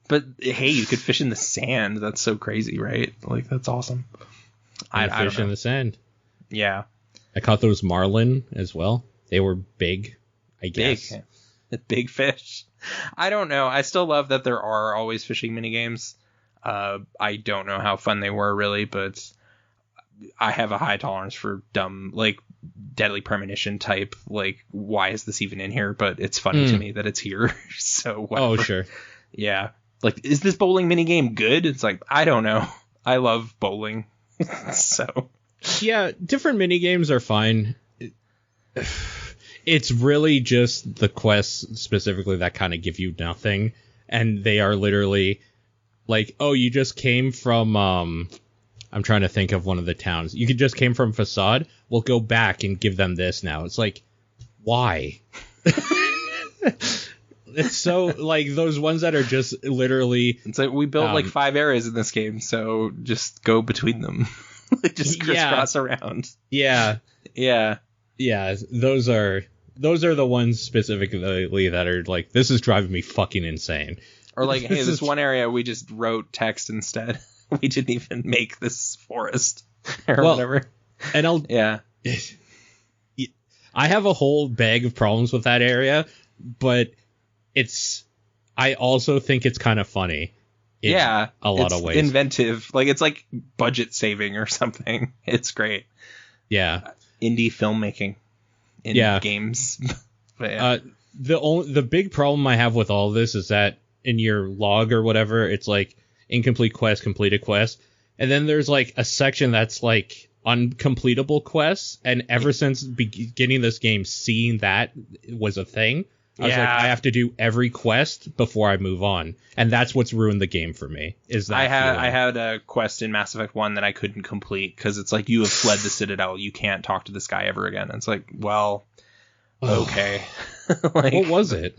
But But hey, you could fish in the sand. That's so crazy, right? Like, that's awesome. I don't Fish know. in the sand. Yeah. I caught those marlin as well. They were big, I guess. Big fish. I don't know. I still love that there are always fishing mini games. I don't know how fun they were really, but I have a high tolerance for dumb, like, deadly premonition type. Like, why is this even in here? But it's funny to me that it's here. So whatever. Oh, sure. Yeah. Like, is this bowling mini game good? It's like, I don't know. I love bowling. So yeah, different mini games are fine. It's really just the quests specifically that kind of give you nothing, and they are literally like, oh, you just came from I'm trying to think of one of the towns. You just came from Facade. We'll go back and give them this now. It's like, why? It's so, like, those ones that are just literally... It's like, we built, like, 5 areas in this game, so just go between them. Like, just crisscross around. Yeah. Yeah. Yeah, those are the ones specifically that are, like, this is driving me fucking insane. Or, like, hey, this one area, we just wrote text instead. We didn't even make this forest. Or whatever. And Yeah. I have a whole bag of problems with that area, but... I also think it's kind of funny. In a lot of ways. Inventive. Like, it's like budget saving or something. It's great. Yeah. Indie filmmaking in games. But yeah. The big problem I have with all of this is that in your log or whatever, it's like incomplete quest, completed quest. And then there's like a section that's like uncompletable quests. And ever since beginning this game, seeing that was a thing. I was like, I have to do every quest before I move on. And that's what's ruined the game for me. Is that I had a quest in Mass Effect 1 that I couldn't complete because it's like, you have fled the Citadel. You can't talk to this guy ever again. And it's like, well, okay. Like, what was it?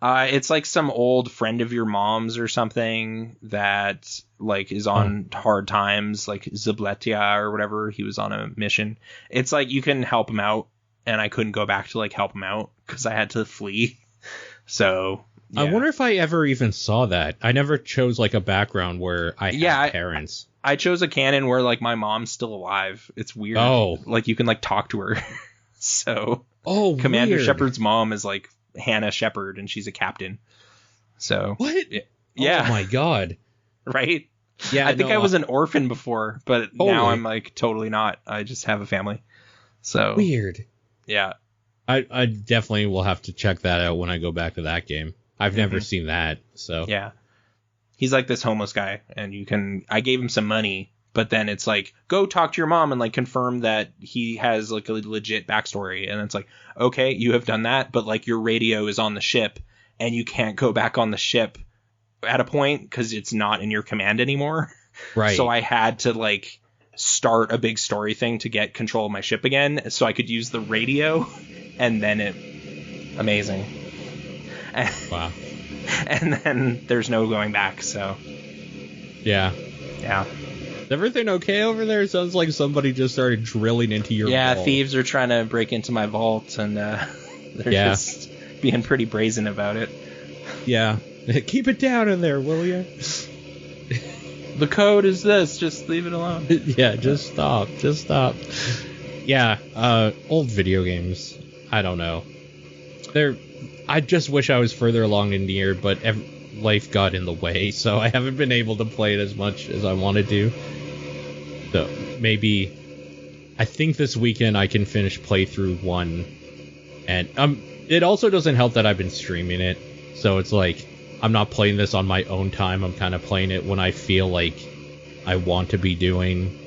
It's like some old friend of your mom's or something that like is on hard times, like Zabletia or whatever. He was on a mission. It's like you can help him out. And I couldn't go back to like help him out because I had to flee. So yeah. I wonder if I ever even saw that. I never chose like a background where I had parents. I chose a canon where like my mom's still alive. It's weird. Oh, like you can like talk to her. So Commander weird. Shepard's mom is like Hannah Shepard, and she's a captain. So what? Yeah. Oh my god. Right. Yeah. I think I was an orphan before, but now I'm like totally not. I just have a family. So weird. Yeah. I definitely will have to check that out when I go back to that game. I've never seen that, so. Yeah. He's like this homeless guy, and I gave him some money, but then it's like, go talk to your mom and like confirm that he has like a legit backstory. And it's like, okay, you have done that, but like your radio is on the ship and you can't go back on the ship at a point because it's not in your command anymore. Right. So I had to like start a big story thing to get control of my ship again so I could use the radio, and then amazing. Wow. And then there's no going back, so yeah. Is everything okay over there? It sounds like somebody just started drilling into your vault. Thieves are trying to break into my vault, and they're just being pretty brazen about it. Yeah. Keep it down in there, will you? The code is this. Just leave it alone. Yeah, just stop. Yeah, old video games. I don't know. I just wish I was further along in NieR, but life got in the way, so I haven't been able to play it as much as I wanted to. So maybe I think this weekend I can finish playthrough 1, and it also doesn't help that I've been streaming it, so it's like I'm not playing this on my own time. I'm kind of playing it when I feel like I want to be doing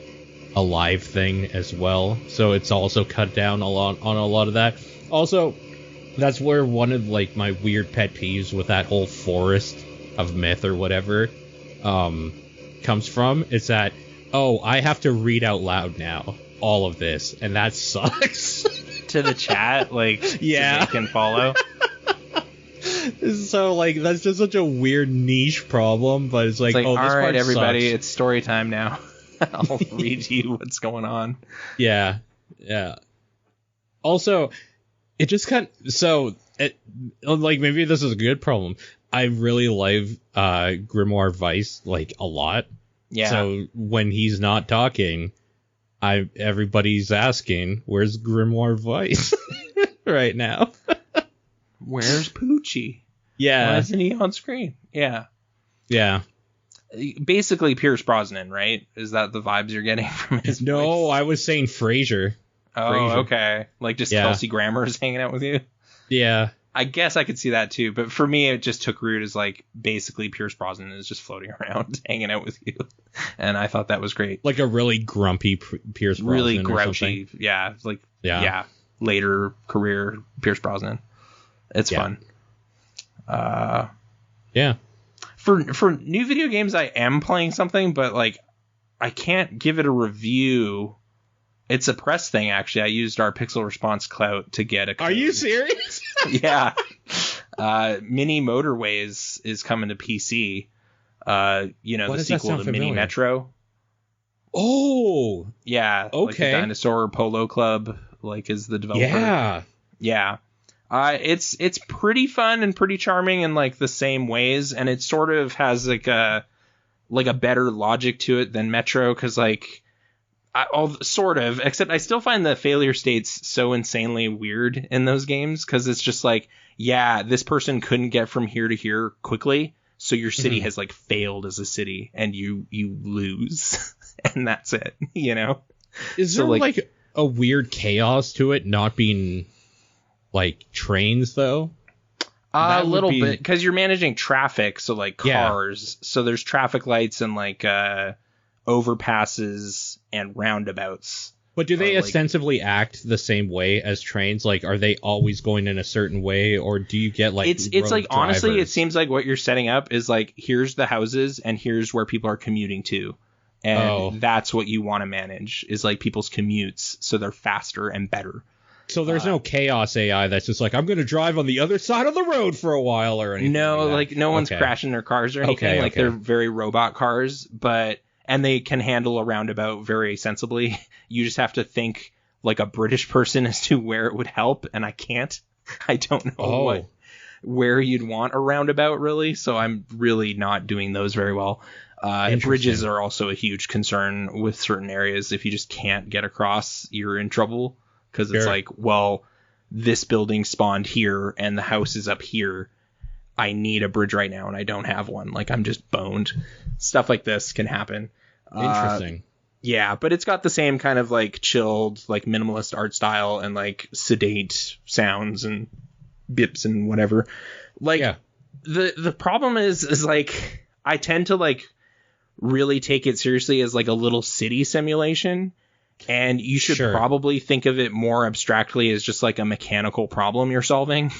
a live thing as well. So it's also cut down a lot on a lot of that. Also, that's where one of like my weird pet peeves with that whole forest of myth or whatever comes from. It's that, I have to read out loud now all of this, and that sucks. To the chat, like, yeah, so they can follow. So, like, that's just such a weird niche problem, but it's like this all right, part everybody, sucks. It's story time now. I'll read you what's going on. Yeah. Also, it just like, maybe this is a good problem. I really like Grimoire Vice like a lot. Yeah. So when he's not talking, everybody's asking, "Where's Grimoire Vice?" right now. Where's Poochie? Yeah. Why isn't he on screen? Yeah. Yeah. Basically Pierce Brosnan, right? Is that the vibes you're getting from his No, voice? I was saying Frasier. Oh, Frasier. okay. Like just Yeah. Kelsey Grammer is hanging out with you? Yeah. I guess I could see that too, but for me, it just took root as like basically Pierce Brosnan is just floating around, hanging out with you, and I thought that was great. Like a really grumpy Pierce Brosnan. Really or grouchy, something. yeah, like Yeah. later career Pierce Brosnan. It's fun. Yeah. For new video games, I am playing something, but like I can't give it a review. It's a press thing, actually. I used our pixel response clout to get a code. Are you serious? Yeah. Mini Motorways is coming to PC. What The does that sequel sound to Mini familiar? Metro. Oh, Yeah. Like the Okay. Dinosaur Polo Club, like, is the developer. yeah. Yeah. It's pretty fun and pretty charming in like the same ways, and it sort of has like a better logic to it than Metro, because like except I still find the failure states so insanely weird in those games, because it's just like, yeah, this person couldn't get from here to here quickly, so your city has like failed as a city, and you lose, and that's it, Is So, there like- like a weird chaos to it not being like trains though? A That would little be- bit, because you're managing traffic, so like Yeah. cars, so there's traffic lights and like overpasses and roundabouts. But do they like- ostensibly act the same way as trains? Like, are they always going in a certain way, or do you get like It's rogue like, honestly, it drivers? seems like what you're setting up is like, here's the houses and here's where people are commuting to, and that's what you want to manage, is like people's commutes, so they're faster and better. So there's no chaos AI that's just like, I'm going to drive on the other side of the road for a while or anything. No, that. like no one's Okay. crashing their cars or anything. Okay, like okay. they're very robot cars, and they can handle a roundabout very sensibly. You just have to think like a British person as to where it would help, and I can't. I don't know where you'd want a roundabout, really, so I'm really not doing those very well. Bridges are also a huge concern with certain areas. If you just can't get across, you're in trouble, because it's Sure. like, well, this building spawned here and the house is up here. I need a bridge right now and I don't have one. Like, I'm just boned. Stuff like this can happen. Interesting. Yeah, but it's got the same kind of like chilled, like minimalist art style and like sedate sounds and bips and whatever. Like, Yeah. the problem is like, I tend to like really take it seriously as like a little city simulation, and you should Sure. probably think of it more abstractly as just like a mechanical problem you're solving.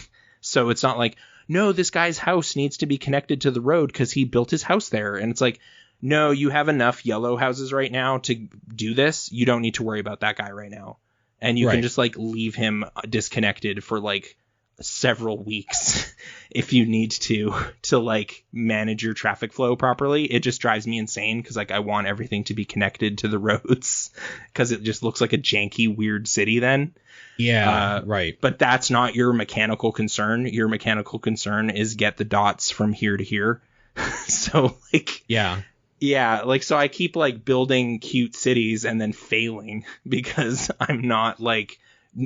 So it's not like, no, this guy's house needs to be connected to the road because he built his house there. And it's like, no, you have enough yellow houses right now to do this. You don't need to worry about that guy right now. And you Right. can just like leave him disconnected for like several weeks if you need to like manage your traffic flow properly. It just drives me insane, because like I want everything to be connected to the roads, because it just looks like a janky, weird city then. Yeah. Right. But that's not your mechanical concern. Your mechanical concern is get the dots from here to here. So like, Yeah. yeah, like, so I keep like building cute cities and then failing because I'm not like,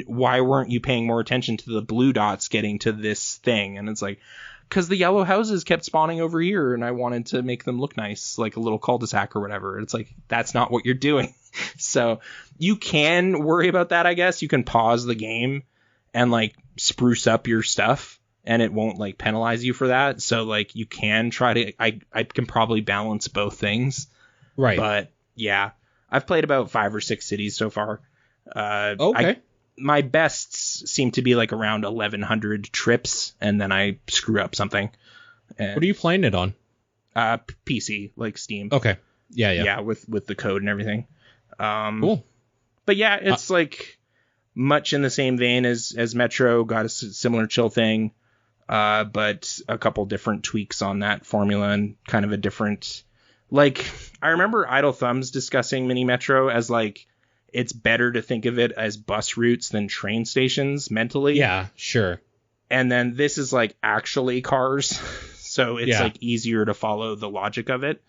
why weren't you paying more attention to the blue dots getting to this thing? And it's like, because the yellow houses kept spawning over here and I wanted to make them look nice, like a little cul-de-sac or whatever. It's like, that's not what you're doing. So you can worry about that, I guess. You can pause the game and like spruce up your stuff, and it won't like penalize you for that. So like you can try to, I can probably balance both things. Right. But yeah, I've played about 5 or 6 cities so far. Okay. My bests seem to be like around 1,100 trips, and then I screw up something. And, What are you playing it on? PC, like Steam. Okay. Yeah. Yeah, with the code and everything. Cool. But yeah, it's like much in the same vein as Metro. Got a similar chill thing, but a couple different tweaks on that formula, and kind of a different. Like, I remember Idle Thumbs discussing Mini Metro as like, it's better to think of it as bus routes than train stations mentally. Yeah. Sure. And then this is like actually cars. So it's like easier to follow the logic of it.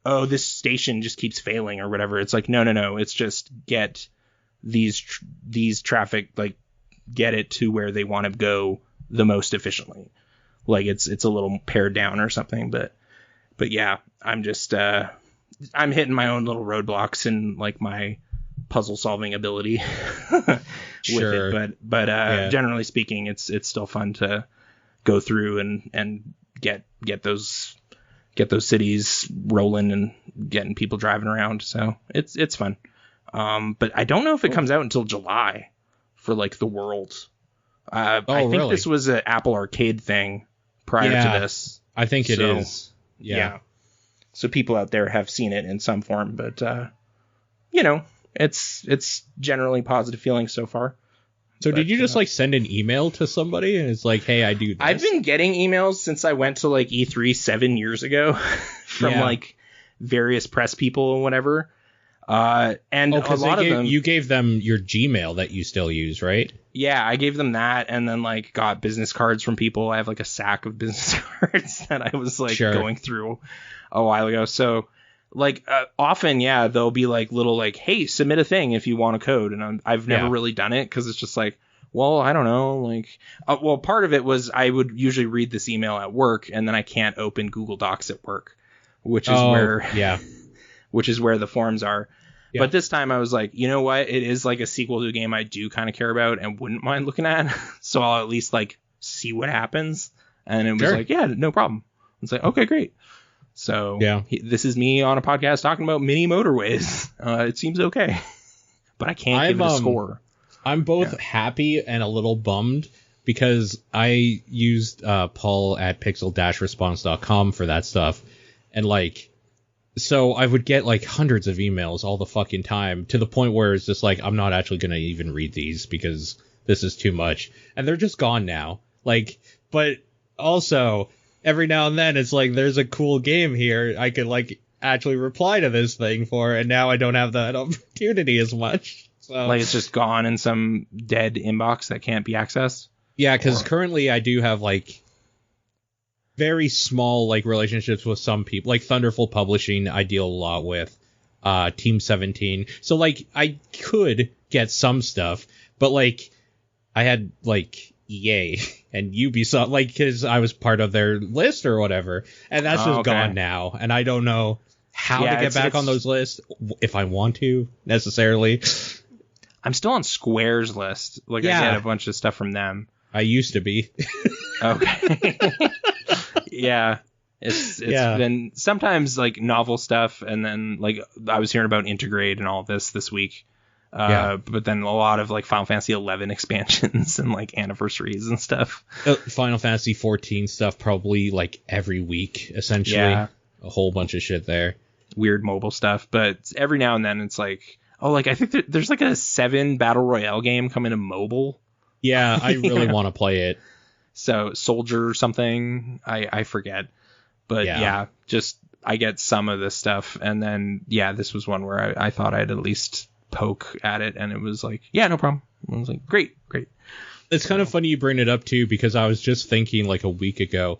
Oh, this station just keeps failing or whatever. It's like, no. It's just get these traffic, like get it to where they want to go the most efficiently. Like it's a little pared down or something. But yeah, I'm just, I'm hitting my own little roadblocks in like my puzzle solving ability with it. But generally speaking, it's still fun to go through and get those cities rolling and getting people driving around. So it's fun. But I don't know if it comes out until July for like the world. I think really? This was an Apple Arcade thing prior to this. I think it is. Yeah. So people out there have seen it in some form, but it's generally positive feelings so far. So did you just like send an email to somebody and it's like, hey, I do this? I've been getting emails since I went to like E3 7 years ago from like various press people and whatever. And a lot of them, you gave them your Gmail that you still use, right? Yeah, I gave them that, and then like got business cards from people. I have like a sack of business cards that I was like going through a while ago. So like often, they'll be like little like, hey, submit a thing if you want a code. And I've never really done it because it's just like, well, I don't know. Like, well, part of it was I would usually read this email at work and then I can't open Google Docs at work, which is where the forums are. Yeah. But this time I was like, you know what? It is like a sequel to a game I do kind of care about and wouldn't mind looking at. So I'll at least like see what happens. And it was like, yeah, no problem. It's like, okay, great. So this is me on a podcast talking about Mini Motorways. It seems okay, but I can't give it a score. I'm both happy and a little bummed because I used Paul at pixel-response.com for that stuff. And like, so I would get like hundreds of emails all the fucking time to the point where it's just like, I'm not actually going to even read these because this is too much. And they're just gone now. Like, but also every now and then it's like, there's a cool game here I could like actually reply to this thing for, and now I don't have that opportunity as much. So like it's just gone in some dead inbox that can't be accessed. Yeah, because currently I do have like very small like relationships with some people, like Thunderful Publishing I deal a lot with, Team 17. So like I could get some stuff, but like I had like EA and Ubisoft, like, because I was part of their list or whatever, and that's just gone now, and I don't know how to get back on those lists if I want to necessarily. I'm still on Square's list. Like I get a bunch of stuff from them. I used to be. Okay. Yeah. It's been sometimes like novel stuff, and then like I was hearing about Integrate and all this week. But then a lot of like Final Fantasy 11 expansions and like anniversaries and stuff. Final Fantasy 14 stuff probably like every week essentially. Yeah. A whole bunch of shit there. Weird mobile stuff, but every now and then it's like, oh, like I think there's like a 7 battle royale game coming to mobile. Yeah, I really want to play it. So Soldier or something, I forget. But just I get some of this stuff, and then this was one where I thought I'd at least poke at it, and it was like, no problem. I was like, great. It's kind of funny you bring it up too, because I was just thinking like a week ago,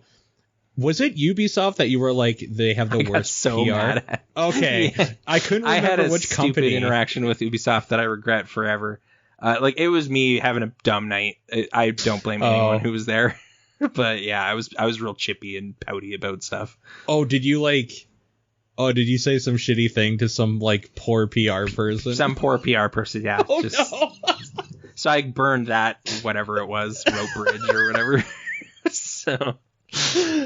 was it Ubisoft that you were like, they have the worst PR? Mad at. Okay. Yeah. I couldn't remember which company. I had a stupid interaction with Ubisoft that I regret forever. Like it was me having a dumb night. I don't blame anyone who was there. But yeah, I was real chippy and pouty about stuff. Did you say some shitty thing to some like poor PR person? Some poor PR person, yeah. No. So I burned that, whatever it was, rope bridge or whatever. So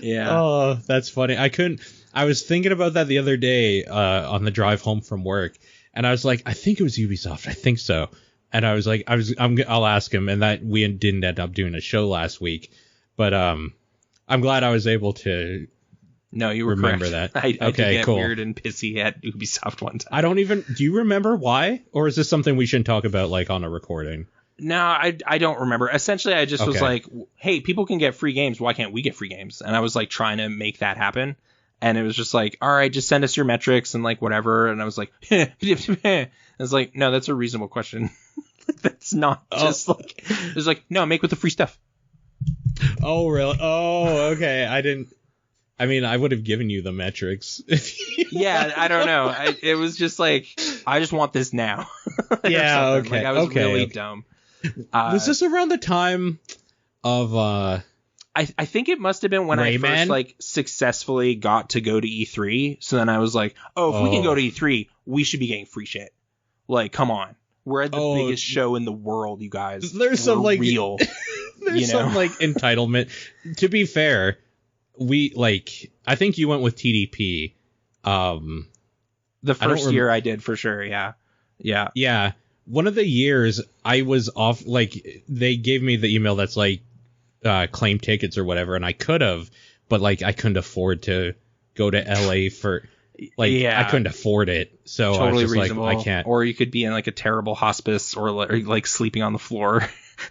yeah. Oh, that's funny. I was thinking about that the other day on the drive home from work, and I was like, I think it was Ubisoft. I think so. And I was like, I'll ask him, and that we didn't end up doing a show last week. But I'm glad I was able to. No, you were remember correct. That. I did get weird and pissy at Ubisoft one time. Do you remember why? Or is this something we shouldn't talk about like on a recording? No, I don't remember. Essentially, I just was like, hey, people can get free games. Why can't we get free games? And I was like trying to make that happen. And it was just like, all right, just send us your metrics and like whatever. And I was like, I was like, no, that's a reasonable question. That's not just like, it was like, no, make with the free stuff. Oh, really? Oh, okay. I would have given you the metrics. Yeah, I don't know. It was just like, I just want this now. Yeah, okay. Like, I was really dumb. Was this around the time of I think it must have been when Rayman? I first like successfully got to go to E3. So then I was like, oh, if we can go to E3, we should be getting free shit. Like, come on. We're at the biggest show in the world, you guys. There's some like real. There's some like entitlement. To be fair, I think you went with TDP. The first year I did for sure, yeah. Yeah. Yeah. One of the years I was off, like, they gave me the email that's like, claim tickets or whatever, and I could have, but like I couldn't afford to go to LA for, like, I couldn't afford it. So totally I was just reasonable. like, I can't. Or you could be in like a terrible hospice or like sleeping on the floor.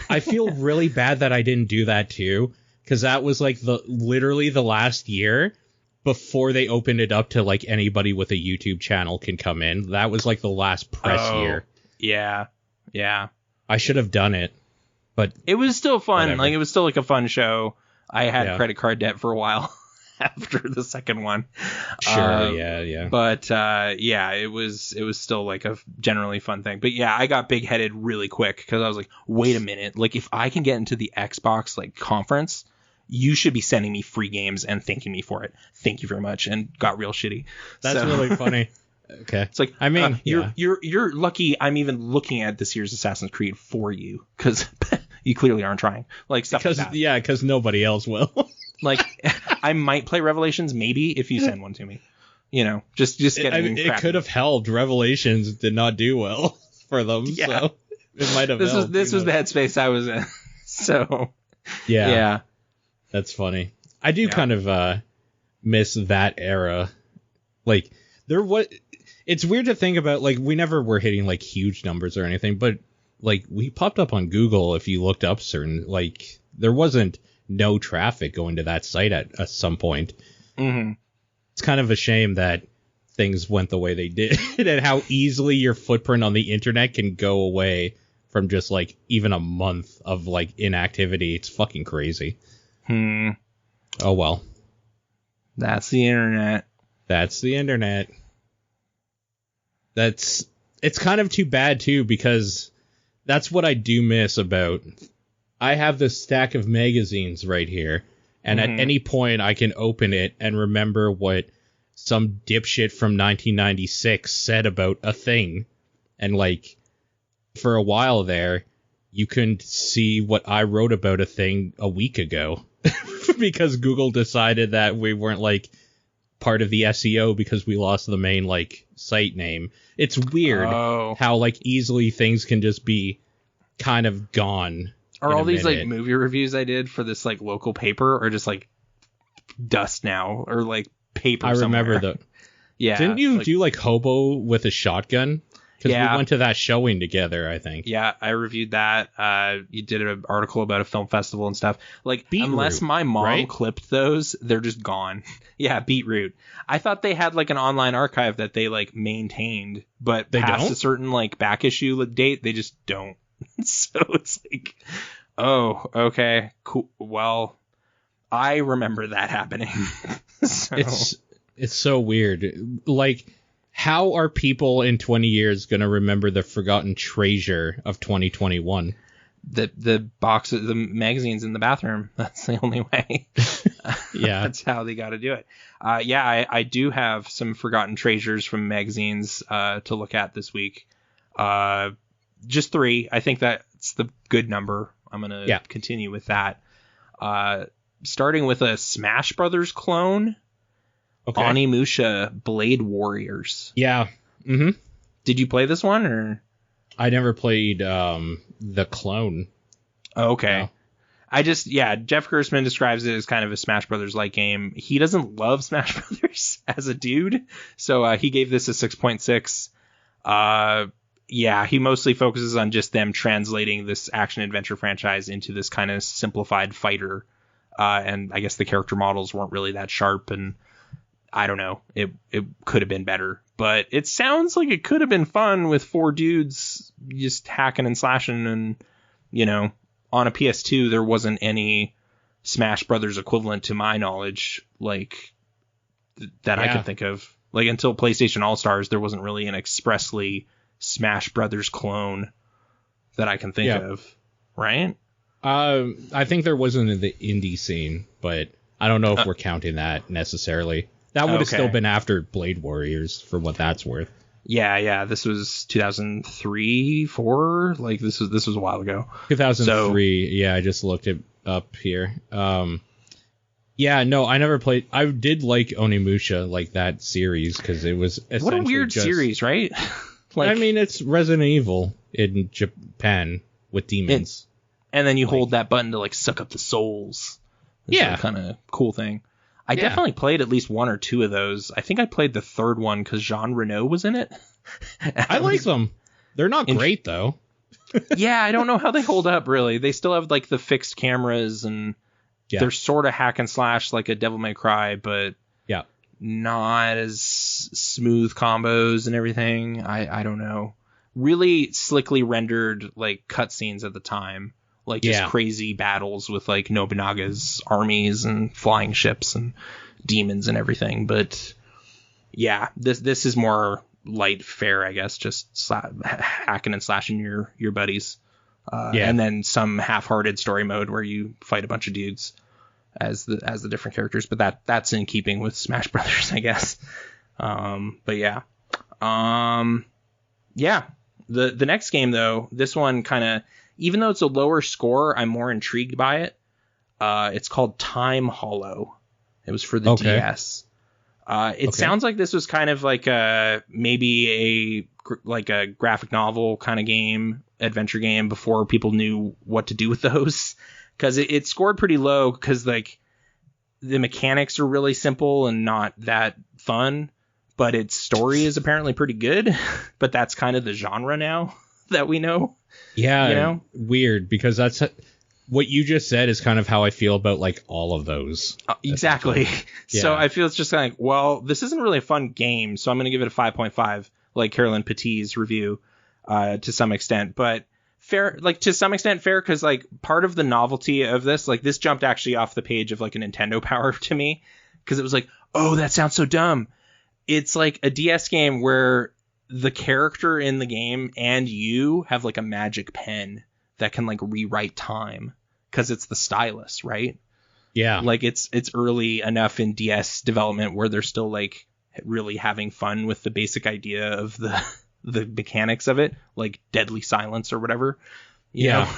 I feel really bad that I didn't do that too, because that was like literally the last year before they opened it up to like anybody with a YouTube channel can come in. That was like the last press year. Yeah. Yeah. I should have done it, but it was still fun. Whatever. Like, it was still like a fun show. I had credit card debt for a while after the second one. Sure. Yeah. But it was still like a generally fun thing. But yeah, I got big headed really quick because I was like, wait a minute. Like, if I can get into the Xbox like conference, you should be sending me free games and thanking me for it. Thank you very much. And got real shitty. That's really funny. Okay. It's like, I mean, you're lucky I'm even looking at this year's Assassin's Creed for you, because you clearly aren't trying. Like, stuff like that. Yeah, because nobody else will. Like, I might play Revelations maybe if you send one to me. You know, just getting it could have helped. Revelations did not do well for them, so it might have helped. This was the headspace I was in. So yeah. That's funny. I do kind of miss that era. Like, it's weird to think about, like, we never were hitting like huge numbers or anything, but like, we popped up on Google if you looked up certain, like, there wasn't no traffic going to that site at some point. Mm-hmm. It's kind of a shame that things went the way they did and how easily your footprint on the internet can go away from just like even a month of like inactivity. It's fucking crazy. Oh well. That's the internet. It's kind of too bad too, because that's what I do miss about. I have this stack of magazines right here, and at any point I can open it and remember what some dipshit from 1996 said about a thing. And like, for a while there, you couldn't see what I wrote about a thing a week ago because Google decided that we weren't like part of the SEO because we lost the main like site name. It's weird how like easily things can just be kind of gone. Are all these like movie reviews I did for this like local paper or just like dust now, or like paper? I somewhere? remember the. Yeah. Didn't you do like Hobo with a shotgun? Because we went to that showing together, I think. Yeah, I reviewed that. You did an article about a film festival and stuff. Like, unless my mom clipped those, they're just gone. Yeah, Beetroot. I thought they had like an online archive that they like maintained, but they past don't? a certain like back issue date, they just don't. So it's like, oh, okay, cool. Well, I remember that happening. So. It's so weird. Like, how are people in 20 years going to remember the forgotten treasure of 2021? The box of the magazines in the bathroom. That's the only way. Yeah. That's how they got to do it. I do have some forgotten treasures from magazines to look at this week. Just 3. I think that's the good number. I'm going to continue with that. Starting with a Smash Brothers clone. Okay. Onimusha Blade Warriors. Yeah. Mm-hmm. Did you play this one, or? I never played the clone. Oh, okay. No. Jeff Gerstmann describes it as kind of a Smash Brothers like game. He doesn't love Smash Brothers as a dude, so he gave this a 6.6. He mostly focuses on just them translating this action adventure franchise into this kind of simplified fighter, and I guess the character models weren't really that sharp, and I don't know. It could have been better, but it sounds like it could have been fun with 4 dudes just hacking and slashing. And, you know, on a PS2, there wasn't any Smash Brothers equivalent to my knowledge, like that I Yeah. could think of. Like until PlayStation All-Stars, there wasn't really an expressly Smash Brothers clone that I can think of, right? I think there wasn't in the indie scene, but I don't know if we're counting that necessarily. That would have still been after Blade Warriors, for what that's worth. Yeah. This was 2003, 4. Like this was a while ago. 2003. Yeah, I just looked it up here. Yeah, no, I never played. I did like Onimusha, like that series, because it was essentially what a weird series, right? Like, I mean, it's Resident Evil in Japan with demons. And then you hold that button to like suck up the souls. It's kind of cool thing. I definitely played at least one or two of those. I think I played the third one because Jean Reno was in it. I like them. They're not great though. Yeah, I don't know how they hold up really. They still have like the fixed cameras and they're sort of hack and slash like a Devil May Cry, but not as smooth combos and everything. I don't know. Really slickly rendered like cutscenes at the time. Like just crazy battles with like Nobunaga's armies and flying ships and demons and everything. But yeah, this is more light fare, I guess, just hacking and slashing your buddies. And then some half-hearted story mode where you fight a bunch of dudes as the different characters. But that's in keeping with Smash Brothers, I guess. But yeah. The next game though, this one kind of, even though it's a lower score, I'm more intrigued by it. It's called Time Hollow. It was for the DS. It sounds like this was kind of like maybe a graphic novel kind of game, adventure game, before people knew what to do with those. Because it scored pretty low because like the mechanics are really simple and not that fun, but its story is apparently pretty good. But that's kind of the genre now that we know. Yeah, you know? Weird, because that's what you just said is kind of how I feel about like all of those. Exactly. So I feel it's just like, well, this isn't really a fun game, so I'm going to give it a 5.5, like Carolyn Petit's review, to some extent. But fair, like to some extent fair, because like part of the novelty of this, like this jumped actually off the page of like a Nintendo Power to me, because it was like, oh, that sounds so dumb. It's like a DS game where the character in the game and you have like a magic pen that can like rewrite time because it's the stylus, right? Yeah. Like it's early enough in DS development where they're still like really having fun with the basic idea of the mechanics of it, like deadly silence or whatever. You know?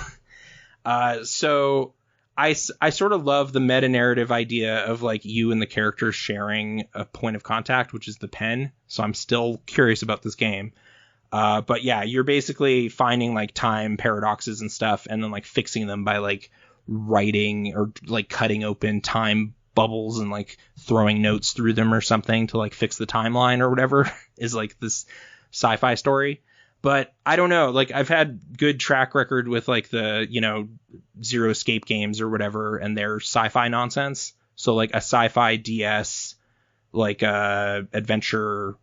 So I sort of love the meta narrative idea of like you and the character sharing a point of contact, which is the pen. So I'm still curious about this game. But yeah, you're basically finding like time paradoxes and stuff and then like fixing them by like writing or like cutting open time bubbles and like throwing notes through them or something to like fix the timeline or whatever is like this sci-fi story. But I don't know, like I've had good track record with like the, you know, Zero Escape games or whatever and their sci-fi nonsense. So like a sci-fi DS, like adventure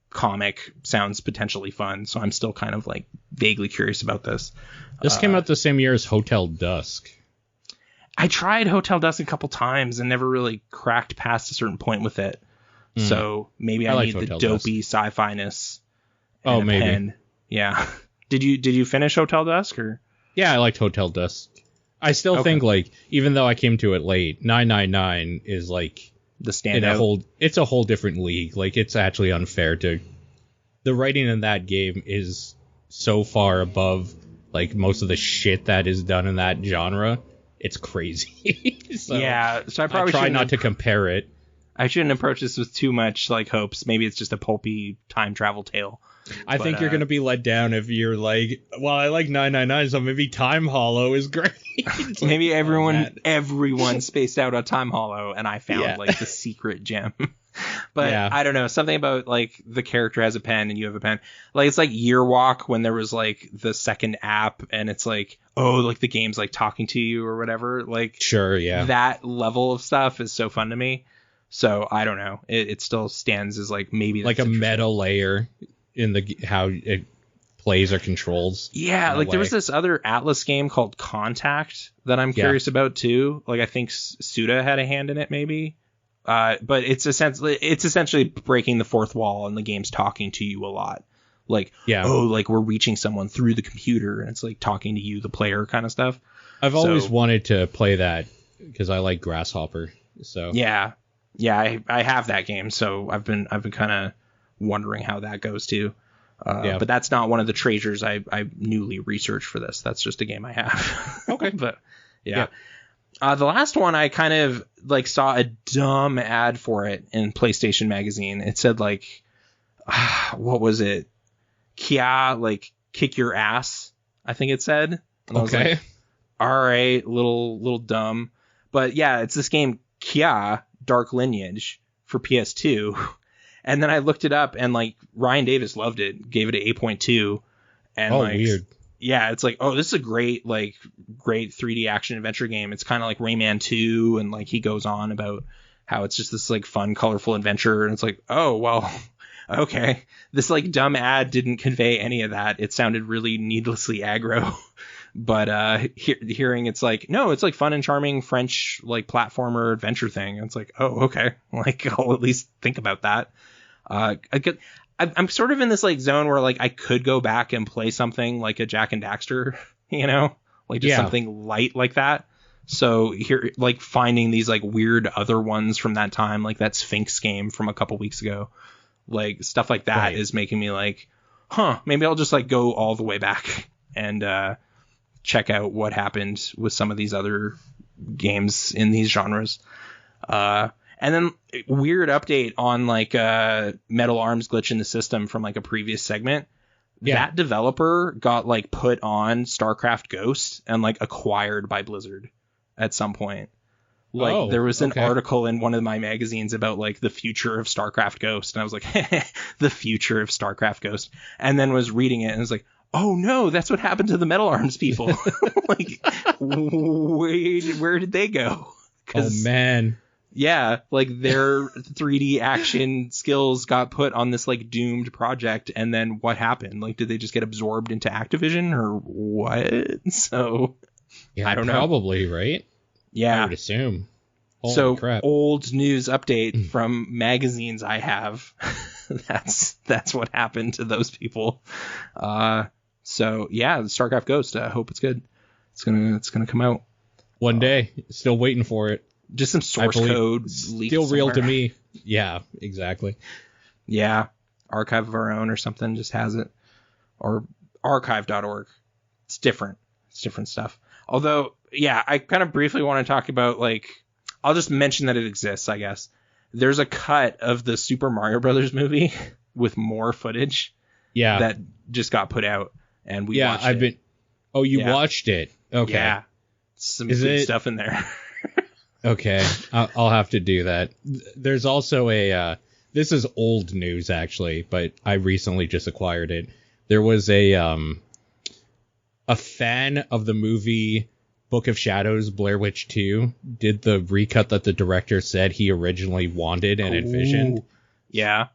comic sounds potentially fun. So I'm still kind of like vaguely curious about this. This came out the same year as Hotel Dusk. I tried Hotel Dusk a couple times and never really cracked past a certain point with it. So maybe I need the dopey sci-fi-ness. Oh, maybe. Pen. Yeah. Did you finish Hotel Dusk or? Yeah, I liked Hotel Dusk. I still think like even though I came to it late, 999 is like the standout. It's a whole different league. Like it's actually unfair to the writing in that game is so far above like most of the shit that is done in that genre. It's crazy. So I probably try not to compare it. I shouldn't approach this with too much like hopes. Maybe it's just a pulpy time travel tale. I think you're going to be let down if you're like, well, I like 999, so maybe Time Hollow is great. Maybe like, everyone spaced out on Time Hollow, and I found like the secret gem. But I don't know, something about like the character has a pen and you have a pen. Like it's like Year Walk when there was like the second app, and it's like, oh, like the game's like talking to you or whatever. Like that level of stuff is so fun to me. So I don't know. It still stands as like maybe like a meta layer in the how it plays or controls. Yeah, like there was this other Atlas game called Contact that I'm curious about too. Like I think Suda had a hand in it maybe. But it's essentially breaking the fourth wall, and the game's talking to you a lot. Like, like we're reaching someone through the computer, and it's like talking to you, the player, kind of stuff. I've always wanted to play that because I like Grasshopper. So yeah, I have that game, so I've been kind of wondering how that goes too. But that's not one of the treasures I newly researched for this. That's just a game I have. Okay, but yeah. The last one I kind of like saw a dumb ad for it in PlayStation Magazine. It said like, what was it? Kia, like kick your ass, I think it said. And I was like, all right, little dumb. But yeah, it's this game Kia Dark Lineage for PS2. And then I looked it up, and like Ryan Davis loved it, gave it an 8.2. And weird. Yeah, it's like, this is a great 3D action adventure game. It's kind of like Rayman 2, and like he goes on about how it's just this like fun, colorful adventure, and it's like, oh well, okay. This like dumb ad didn't convey any of that. It sounded really needlessly aggro. But hearing it's like, no, it's like fun and charming French like platformer adventure thing. And it's like, oh, okay. Like I'll at least think about that. I'm sort of in this like zone where like I could go back and play something like a Jak and Daxter, like just something light like that. So here, like finding these like weird other ones from that time, like that Sphinx game from a couple weeks ago, like stuff like that is making me like, maybe I'll just like go all the way back and check out what happened with some of these other games in these genres. And then weird update on like Metal Arms glitch in the system from like a previous segment. That developer got like put on StarCraft Ghost and like acquired by Blizzard at some point. Like there was an article in one of my magazines about like the future of StarCraft Ghost. And I was like, the future of StarCraft Ghost. And then was reading it and was like, oh no, that's what happened to the Metal Arms people. Like, where did they go? Oh man. Yeah, like their 3D action skills got put on this like doomed project, and then what happened? Like, did they just get absorbed into Activision or what? So, I don't know. Probably, right? Yeah, I would assume. Holy crap. Old news update from magazines I have. That's what happened to those people. So yeah, the StarCraft Ghost. I hope it's good. It's gonna come out one day. Still waiting for it. Just some source code still real to me. Yeah, exactly. Yeah, Archive of Our Own or something just has it, or archive.org. It's different. It's different stuff. Although, yeah, I kind of briefly want to talk about like, I'll just mention that it exists. I guess there's a cut of the Super Mario Brothers movie with more footage. Yeah, that just got put out, and we watched it. Oh, you watched it? Okay. Yeah, some good stuff in there. Okay, I'll have to do that. There's also this is old news actually, but I recently just acquired it. There was a fan of the movie Book of Shadows, Blair Witch 2, did the recut that the director said he originally wanted and envisioned. Yeah.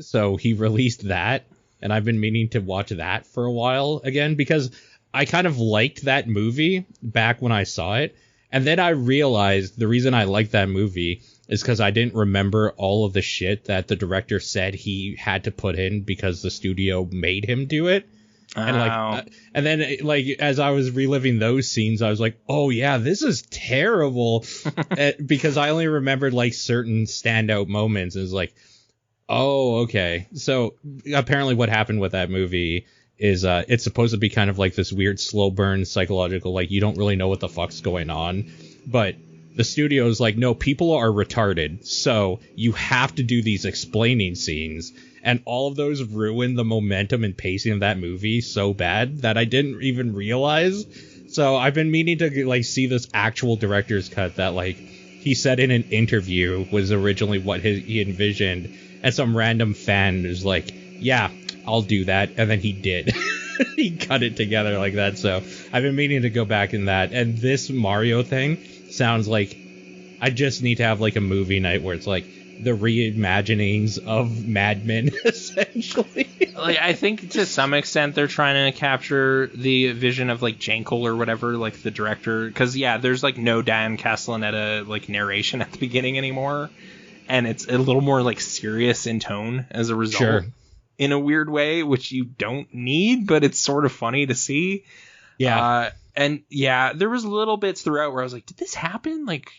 So he released that, and I've been meaning to watch that for a while again, because I kind of liked that movie back when I saw it. And then I realized the reason I liked that movie is because I didn't remember all of the shit that the director said he had to put in because the studio made him do it. And and then like as I was reliving those scenes, I was like, oh yeah, this is terrible, because I only remembered like certain standout moments. It was like, oh okay. So apparently, what happened with that movie is it's supposed to be kind of like this weird slow burn psychological, like you don't really know what the fuck's going on, but the studio's like, no, people are retarded, so you have to do these explaining scenes, and all of those ruin the momentum and pacing of that movie so bad that I didn't even realize. So I've been meaning to like see this actual director's cut that like he said in an interview was originally what he envisioned, and some random fan was like, yeah, I'll do that, and then he did. He cut it together like that. So I've been meaning to go back in that, and this Mario thing sounds like I just need to have like a movie night where it's like, the reimaginings of Mad Men, essentially. Like, I think to some extent they're trying to capture the vision of like Jankel or whatever, like the director, because there's like no Dan Castellaneta like narration at the beginning anymore, and it's a little more like serious in tone as a result. Sure. In a weird way, which you don't need, but it's sort of funny to see. Yeah. And there was little bits throughout where I was like, did this happen? Like,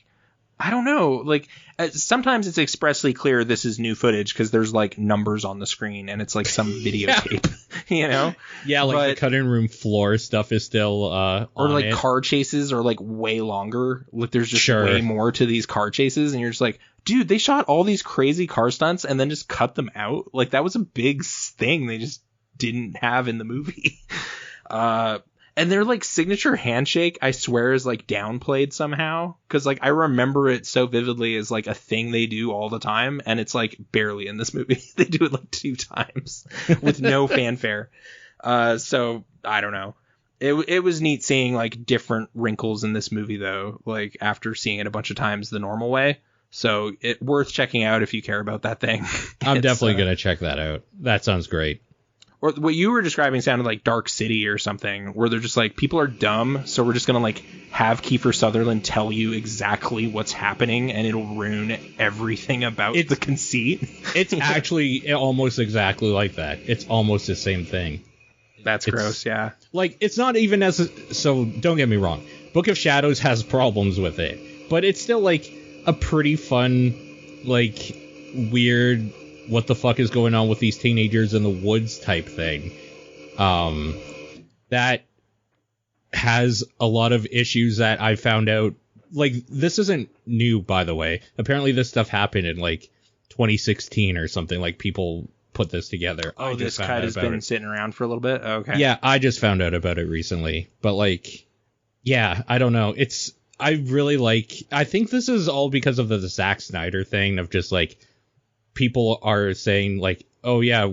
I don't know. Like, sometimes it's expressly clear this is new footage because there's like numbers on the screen and it's like some videotape, you know? Yeah, like the cutting room floor stuff is still or like car chases are like way longer. Like, there's just Sure. way more to these car chases, and you're just like, dude, they shot all these crazy car stunts and then just cut them out. Like, that was a big thing they just didn't have in the movie. And their like signature handshake, I swear, is like downplayed somehow, because like I remember it so vividly as like a thing they do all the time, and it's like barely in this movie. They do it like 2 times with no fanfare. So I don't know. It was neat seeing like different wrinkles in this movie though, like after seeing it a bunch of times the normal way. So it worth checking out if you care about that thing. I'm definitely gonna check that out. That sounds great. Or what you were describing sounded like Dark City or something, where they're just like, people are dumb, so we're just going to like have Kiefer Sutherland tell you exactly what's happening, and it'll ruin everything about the conceit. It's actually almost exactly like that. It's almost the same thing. That's gross, yeah. Like, it's not even so don't get me wrong. Book of Shadows has problems with it, but it's still like a pretty fun, like, weird, what the fuck is going on with these teenagers in the woods type thing. That has a lot of issues that I found out. Like, this isn't new, by the way. Apparently this stuff happened in like 2016 or something. Like, people put this together. Oh, this cut has been sitting around for a little bit? Okay. Yeah, I just found out about it recently. But like, yeah, I don't know. I think this is all because of the Zack Snyder thing of just like, people are saying like, oh yeah,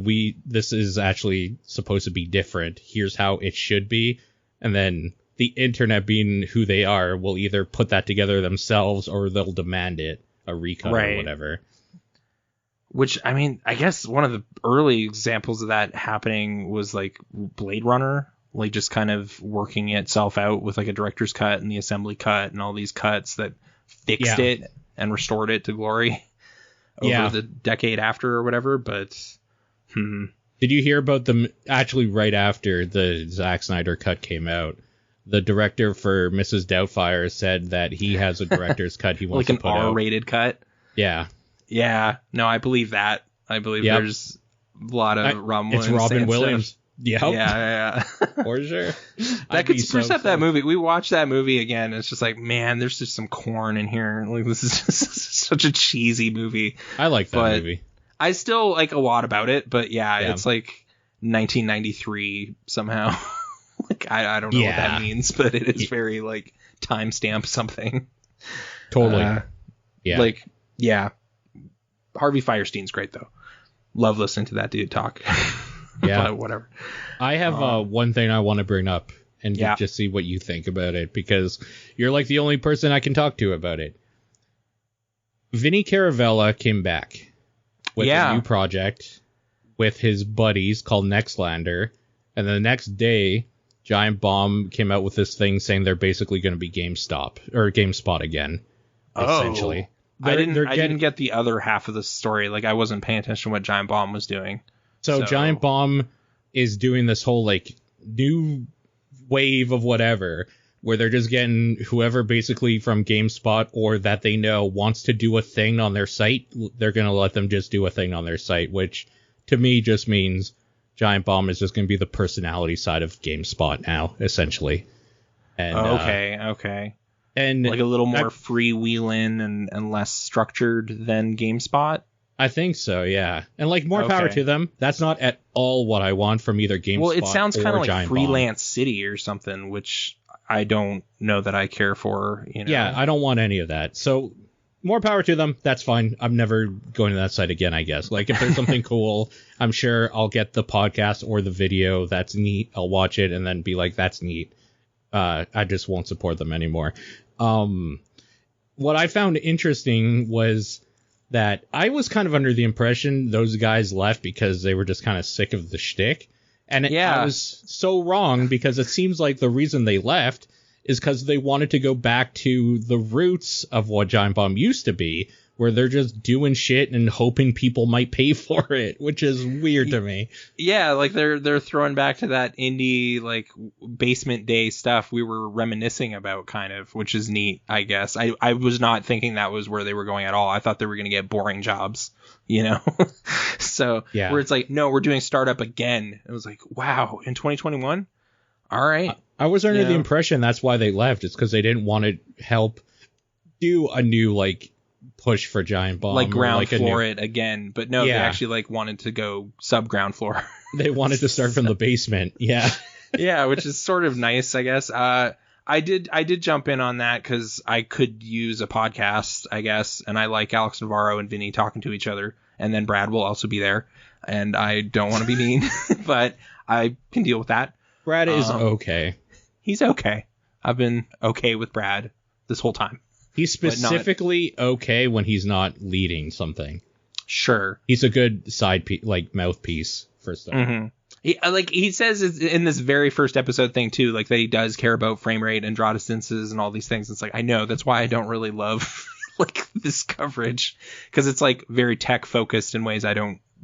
this is actually supposed to be different. Here's how it should be. And then the internet, being who they are, will either put that together themselves or they'll demand it, a recut or whatever. Which, I mean, I guess one of the early examples of that happening was like Blade Runner, like just kind of working itself out with like a director's cut and the assembly cut and all these cuts that fixed it and restored it to glory over the decade after or whatever. But did you hear about them actually right after the Zack Snyder cut came out? The director for Mrs. Doubtfire said that he has a director's cut he wants like to put out. Like an R-rated cut? Yeah. Yeah. No, I believe that. I believe there's a lot of Robin Williams. It's Robin Williams. Stuff. Yeah. For sure. That could spruce up that movie. We watched that movie again. It's just like, man, there's just some corn in here. Like, this is just such a cheesy movie. I like that movie. I still like a lot about it, but it's like 1993 somehow. Like, I don't know what that means, but it is very like timestamp something. Totally. Like, Harvey Firestein's great though. Love listening to that dude talk. Yeah. But whatever. I have one thing I want to bring up and just see what you think about it, because you're like the only person I can talk to about it. Vinny Caravella came back with a new project with his buddies called Nextlander, and the next day Giant Bomb came out with this thing saying they're basically going to be GameSpot again, essentially. I didn't get the other half of the story. Like, I wasn't paying attention to what Giant Bomb was doing. So Giant Bomb is doing this whole like new wave of whatever, where they're just getting whoever basically from GameSpot or that they know wants to do a thing on their site. They're going to let them just do a thing on their site, which to me just means Giant Bomb is just going to be the personality side of GameSpot now, essentially. And, okay. And like a little more freewheeling and less structured than GameSpot. I think so, yeah. And like more power to them. That's not at all what I want from either GameSpot or Giant Bomb. Well, it sounds kind of like Freelance City or something, which I don't know that I care for. You know? Yeah, I don't want any of that. So more power to them. That's fine. I'm never going to that site again, I guess. Like, if there's something cool, I'm sure I'll get the podcast or the video. That's neat. I'll watch it and then be like, that's neat. I just won't support them anymore. What I found interesting was that I was kind of under the impression those guys left because they were just kind of sick of the shtick. And I was so wrong, because it seems like the reason they left is because they wanted to go back to the roots of what Giant Bomb used to be, where they're just doing shit and hoping people might pay for it, which is weird to me. Yeah, like they're throwing back to that indie, like, basement day stuff we were reminiscing about, kind of, which is neat, I guess. I was not thinking that was where they were going at all. I thought they were going to get boring jobs, you know? So, yeah. Where it's like, no, we're doing startup again. It was like, wow, in 2021? All right. I was under the impression that's why they left. It's because they didn't want to help do a new, like, push for Giant Bomb, like ground floor it again, but no, they actually like wanted to go sub ground floor. They wanted to start from the basement. Yeah. Which is sort of nice, I guess. I did jump in on that because I could use a podcast, I guess, and I like Alex Navarro and Vinny talking to each other, and then Brad will also be there, and I don't want to be mean, but I can deal with that. Brad is okay. He's okay. I've been okay with Brad this whole time. He's specifically okay when he's not leading something. Sure. He's a good side mouthpiece for stuff. Mm-hmm. He says in this very first episode thing too, like that he does care about frame rate and draw distances and all these things. It's like, I know, that's why I don't really love like this coverage, because it's like very tech focused in ways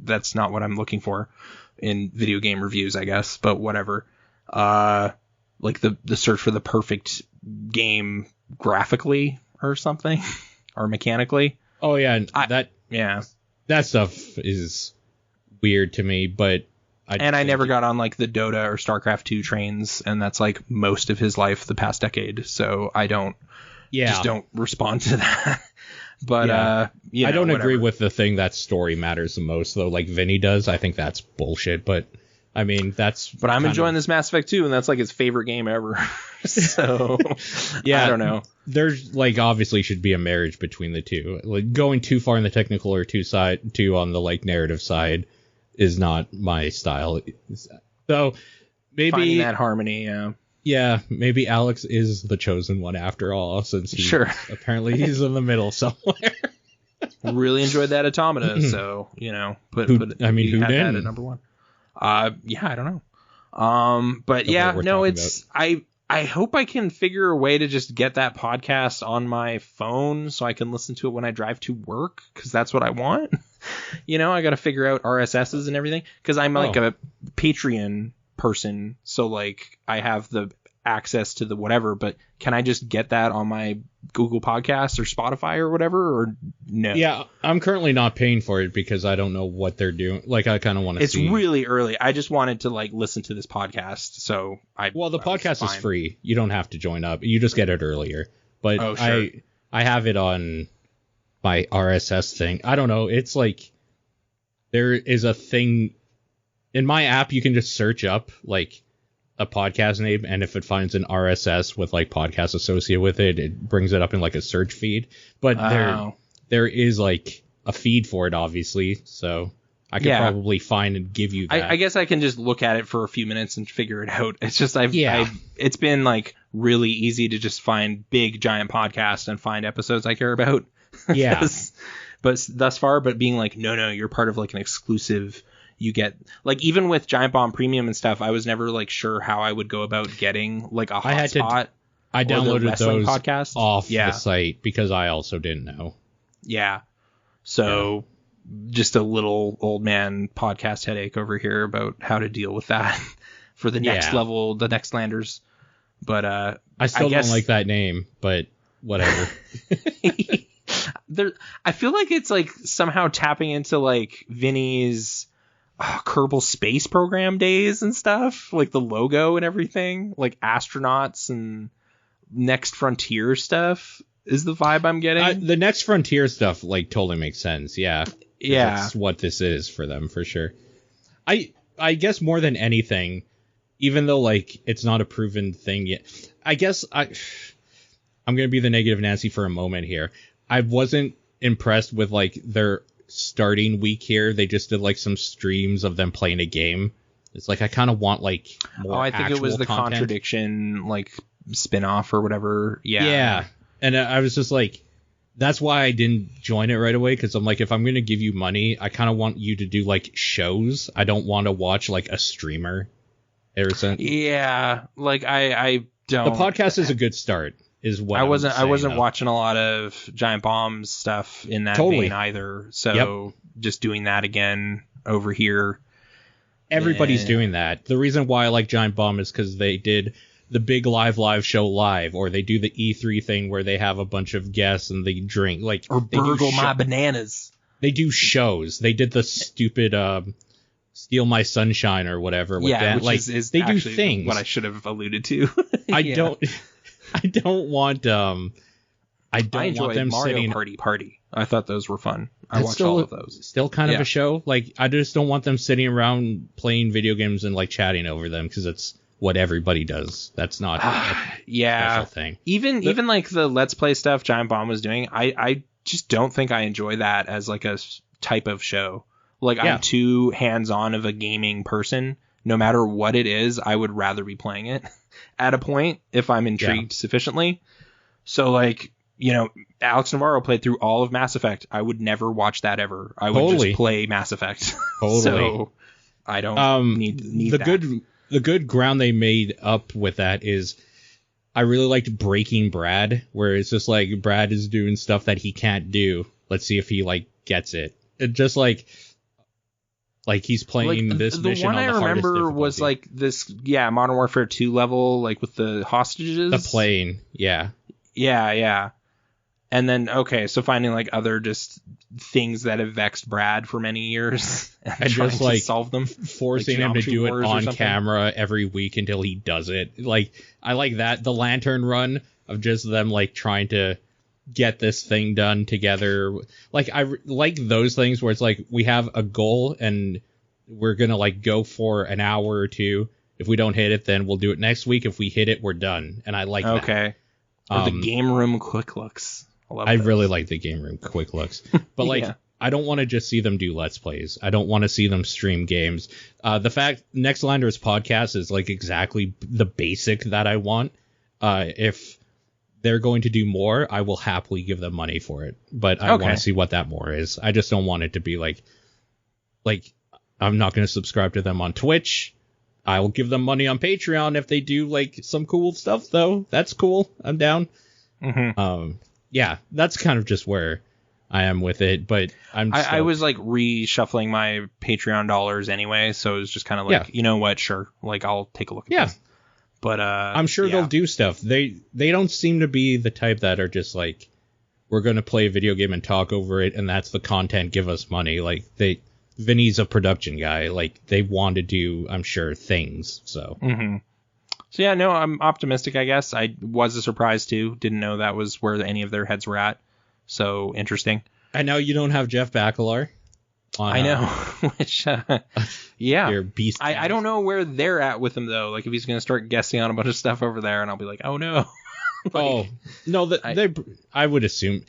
that's not what I'm looking for in video game reviews, I guess, but whatever. Like the search for the perfect game graphically or something, or mechanically. Oh yeah, that stuff is weird to me, but I never got on like the Dota or StarCraft 2 trains, and that's like most of his life the past decade, so I don't respond to that. But I don't agree with the thing that story matters the most, though, like Vinny does. I think that's bullshit, but I mean, but I'm enjoying this Mass Effect 2, and that's like his favorite game ever. So yeah, I don't know. There's like obviously should be a marriage between the two. Like going too far in the technical or too on the like narrative side is not my style. So maybe finding that harmony, yeah, maybe Alex is the chosen one after all, since apparently he's in the middle somewhere. Really enjoyed that Automata, so put who didn't? That at number one. I don't know. But yeah, no, it's I hope I can figure a way to just get that podcast on my phone so I can listen to it when I drive to work, because that's what I want. I got to figure out RSSs and everything, because I'm like a Patreon person, so like I have the access to the whatever, but can I just get that on my Google Podcasts or Spotify or whatever, or no? Yeah, I'm currently not paying for it because I don't know what they're doing. Like, I kind of want to see. It's really early. I just wanted to like listen to this podcast, so the podcast is free. You don't have to join up. You just get it earlier. But sure. I have it on my RSS thing. I don't know. It's like there is a thing in my app. You can just search up like a podcast name, and if it finds an RSS with like podcast associated with it, it brings it up in like a search feed. But there is like a feed for it, obviously, so I could probably find and give you that. I guess I can just look at it for a few minutes and figure it out. It's just it's been like really easy to just find big giant podcasts and find episodes I care about. Yeah. But thus far, being like, no, you're part of like an exclusive. You get like, even with Giant Bomb Premium and stuff, I was never like sure how I would go about getting like a hotspot. I downloaded those podcasts off the site because I also didn't know. Yeah. So just a little old man podcast headache over here about how to deal with that for the next level, the next landers. But I still don't like that name, but whatever. I feel like it's like somehow tapping into like Vinny's Kerbal Space Program days and stuff, like the logo and everything, like astronauts and Next Frontier stuff is the vibe I'm getting. The Next Frontier stuff like totally makes sense. Yeah. That's what this is for them for sure. I guess more than anything, even though like it's not a proven thing yet, I guess I'm going to be the negative Nancy for a moment here. I wasn't impressed with like their starting week here. They just did like some streams of them playing a game. It's like I kind of want like more I think it was the content. Contradiction like spin-off or whatever. Yeah. And I was just like, That's why I didn't join it right away, because I'm like, if I'm going to give you money, I kind of want you to do, like, shows. I don't want to watch, like, a streamer. Yeah, like, I don't... The podcast is a good start, is what I wasn't though. watching a lot of Giant Bomb's stuff in that vein either, so just doing that again over here. Everybody's doing that. The reason why I like Giant Bomb is because they did the big live show live, or they do the E3 thing where they have a bunch of guests and they drink, like, or burgle my bananas. They do shows. They did the stupid Steal My Sunshine or whatever. With which like is they do things. What I should have alluded to. I don't want I enjoyed them Mario sitting Party. I thought those were fun. I watched all of those. Still kind of a show. Like, I just don't want them sitting around playing video games and like chatting over them, because it's what everybody does. That's not a special thing. Even like the Let's Play stuff Giant Bomb was doing, I just don't think I enjoy that as like a type of show. Like, I'm too hands-on of a gaming person. No matter what it is, I would rather be playing it at a point if I'm intrigued sufficiently. So, like, you know, Alex Navarro played through all of Mass Effect. I would never watch that ever. I would just play Mass Effect. So I don't need that. The good ground they made up with that is, I really liked Breaking Brad, where it's just like Brad is doing stuff that he can't do. Let's see if he like gets it. It just like he's playing this mission on the hardest difficulty. The one I remember was like this, Modern Warfare 2 level, like with the hostages. The plane, yeah. And then, so finding like other just things that have vexed Brad for many years and just like to solve them, forcing him to do it on camera every week until he does it. Like, I like that. The Lantern Run of just them like trying to get this thing done together. Like, I like those things where it's like, we have a goal and we're gonna like go for an hour or two. If we don't hit it, then we'll do it next week. If we hit it, we're done. And I like that. Okay. Or the game room quick looks. I really like the game room quick looks, but like, I don't want to just see them do Let's Plays. I don't want to see them stream games. The fact Nextlanders podcast is like exactly the basic that I want. If they're going to do more, I will happily give them money for it, but I want to see what that more is. I just don't want it to be like I'm not going to subscribe to them on Twitch. I will give them money on Patreon if they do like some cool stuff, though. That's cool. I'm down. Mm-hmm. Yeah, that's kind of just where I am with it, but I was like reshuffling my Patreon dollars anyway, so it was just kind of like, you know what, sure, like I'll take a look at this. But I'm sure they'll do stuff. They don't seem to be the type that are just like, we're going to play a video game and talk over it, and that's the content, give us money. Like, Vinny's a production guy. Like, they want to do, I'm sure, things. So. Mm-hmm. So yeah, no, I'm optimistic, I guess. I was a surprise too. Didn't know that was where any of their heads were at. So interesting. I know you don't have Jeff Bakalar. I know. Which, Your beast. I don't know where they're at with him though. Like, if he's going to start guessing on a bunch of stuff over there, and I'll be like, oh no. I would assume.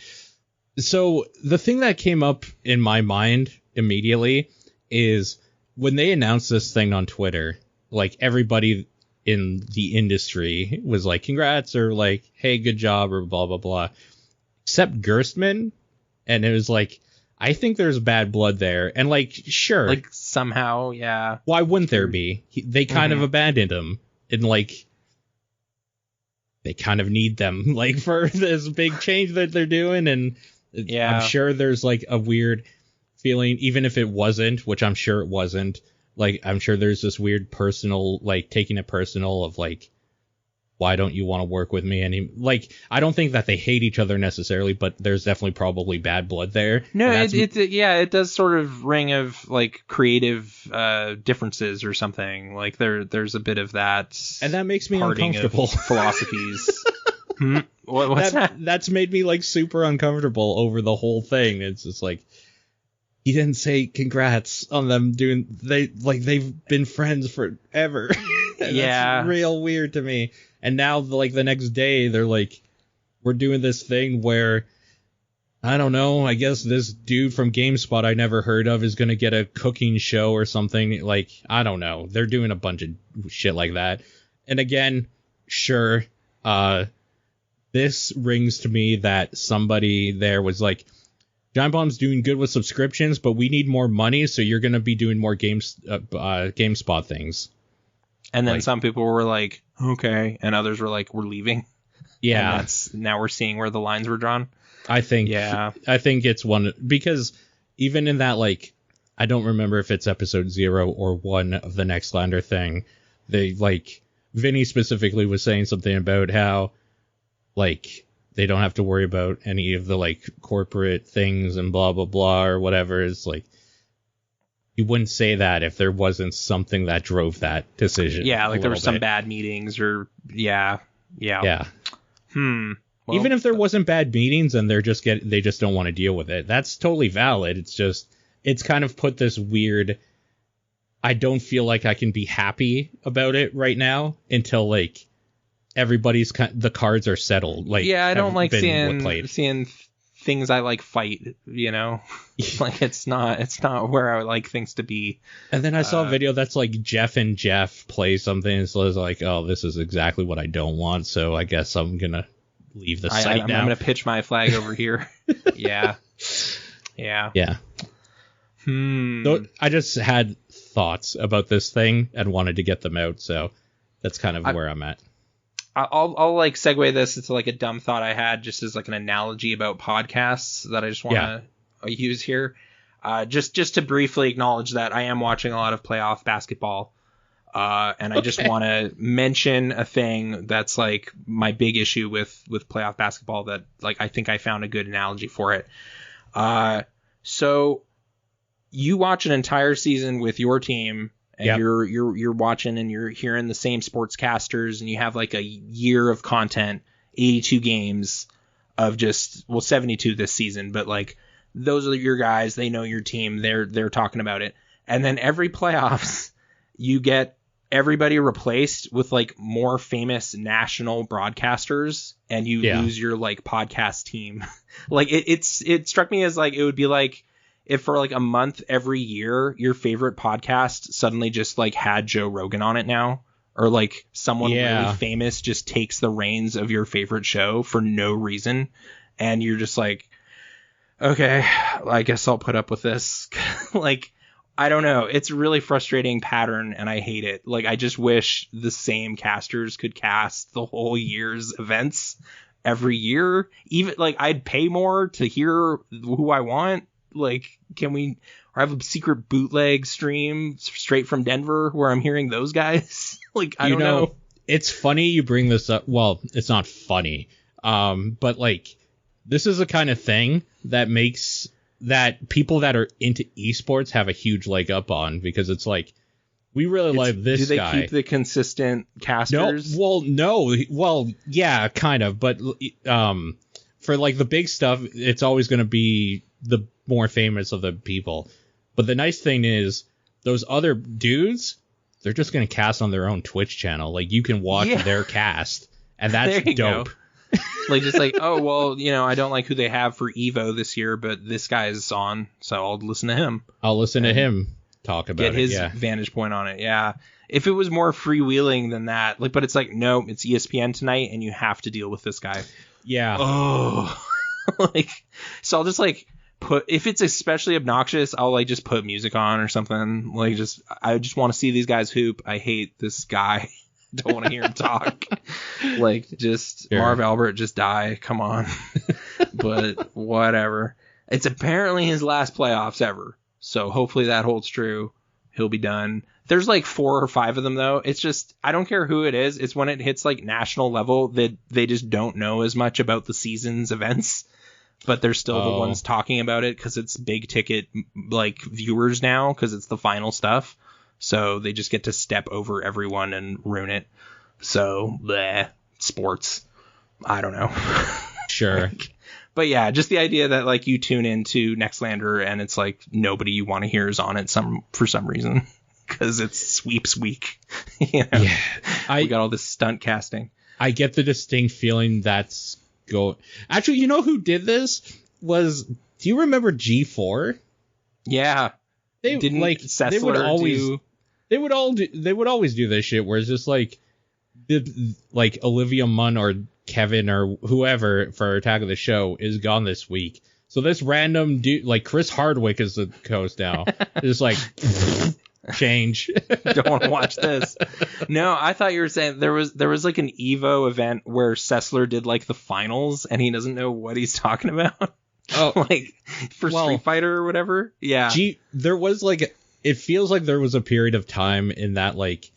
So the thing that came up in my mind immediately is when they announced this thing on Twitter, like, everybody in the industry was like, congrats, or like, hey, good job, or blah blah blah, except Gerstmann. And it was like, I think there's bad blood there, and like, sure, like, somehow, why wouldn't there be? They kind of abandoned him, and like, they kind of need them like for this big change that they're doing. And I'm sure there's like a weird feeling, even if it wasn't, which I'm sure it wasn't. Like, I'm sure there's this weird personal, like, taking it personal of, like, why don't you want to work with me? And like, I don't think that they hate each other necessarily, but there's definitely probably bad blood there. No, it does sort of ring of, like, creative differences or something. Like, there's a bit of that. And that makes me uncomfortable. Philosophies. What's that? That's made me, like, super uncomfortable over the whole thing. It's just like, he didn't say congrats on them doing, they've been friends forever. That's real weird to me. And now, like, the next day, they're like, we're doing this thing where, I don't know, I guess this dude from GameSpot I never heard of is going to get a cooking show or something. Like, I don't know. They're doing a bunch of shit like that. And again, sure, this rings to me that somebody there was like, Giant Bomb's doing good with subscriptions, but we need more money, so you're going to be doing more GameSpot things. And then some people were like, okay, and others were like, we're leaving. Yeah. And now we're seeing where the lines were drawn. I think it's one, because even in that, like, I don't remember if it's episode 0 or 1 of the Nextlander thing, they, like, Vinny specifically was saying something about how, like, they don't have to worry about any of the, like, corporate things and blah, blah, blah, or whatever. It's like, you wouldn't say that if there wasn't something that drove that decision. Yeah, like there were some bad meetings or, yeah. Well, even if there wasn't bad meetings and they just don't want to deal with it, that's totally valid. It's kind of put this weird, I don't feel like I can be happy about it right now until, like, the cards are settled. Like, yeah, I don't like seeing things I like fight, you know. Like, it's not where I would like things to be. And then I saw a video that's like Jeff and Jeff play something, and so it's like, oh, this is exactly what I don't want, so I guess I'm gonna leave the site now. I'm gonna pitch my flag over here. Yeah. So I just had thoughts about this thing and wanted to get them out, so that's kind of where I'm at. I'll like segue this into like a dumb thought I had just as like an analogy about podcasts that I just want to use here. Just to briefly acknowledge that I am watching a lot of playoff basketball. And I just want to mention a thing that's like my big issue with playoff basketball that like I think I found a good analogy for it. So you watch an entire season with your team. And you're watching and you're hearing the same sportscasters and you have like a year of content, 82 games of 72 this season, but like those are your guys, they know your team, they're talking about it. And then every playoffs you get everybody replaced with like more famous national broadcasters and you lose your like podcast team. Like it struck me as like it would be like if for like a month every year, your favorite podcast suddenly just like had Joe Rogan on it now, or like someone really famous just takes the reins of your favorite show for no reason. And you're just like, okay, I guess I'll put up with this. Like, I don't know. It's a really frustrating pattern and I hate it. Like, I just wish the same casters could cast the whole year's events every year. Even like I'd pay more to hear who I want. Like, can we have a secret bootleg stream straight from Denver where I'm hearing those guys? Like, I don't know. It's funny you bring this up. Well, it's not funny. But like, this is the kind of thing that makes that people that are into esports have a huge leg up on, because it's like, we really like this guy. Do they keep the consistent casters? No. Well, yeah, kind of. But for like the big stuff, it's always going to be the more famous of the people. But the nice thing is those other dudes, they're just going to cast on their own Twitch channel. Like, you can watch their cast, and that's dope. Like, just like, oh, well, you know, I don't like who they have for Evo this year, but this guy's on, so I'll listen to him. I'll listen to him talk about it. Get his vantage point on it. Yeah. If it was more freewheeling than that, like, but it's like, no, it's ESPN tonight, and you have to deal with this guy. Yeah. Oh, like, so I'll just like if it's especially obnoxious, I'll like just put music on or something. Like, I just want to see these guys hoop. I hate this guy. Don't want to hear him talk. Like, just Marv Albert, just die. Come on. But whatever. It's apparently his last playoffs ever. So hopefully that holds true. He'll be done. There's like 4 or 5 of them, though. It's just, I don't care who it is. It's when it hits like national level that they just don't know as much about the season's events. But they're still the ones talking about it because it's big ticket like viewers now because it's the final stuff. So they just get to step over everyone and ruin it. So, sports. I don't know. Sure. But yeah, just the idea that like you tune into Nextlander and it's like nobody you want to hear is on it for some reason because it's sweeps week. You know? Yeah, we got all this stunt casting. I get the distinct feeling that's Actually, you know who did this? Do you remember G4? Yeah. They would always do this shit where it's just like Olivia Munn or Kevin or whoever for Attack of the Show is gone this week. So this random dude, like Chris Hardwick is the host now, is like, change. Don't want to watch this. No, I thought you were saying there was like an Evo event where Sessler did like the finals and he doesn't know what he's talking about. Oh, like for Street Fighter or whatever. Yeah. There was like, it feels like there was a period of time in that like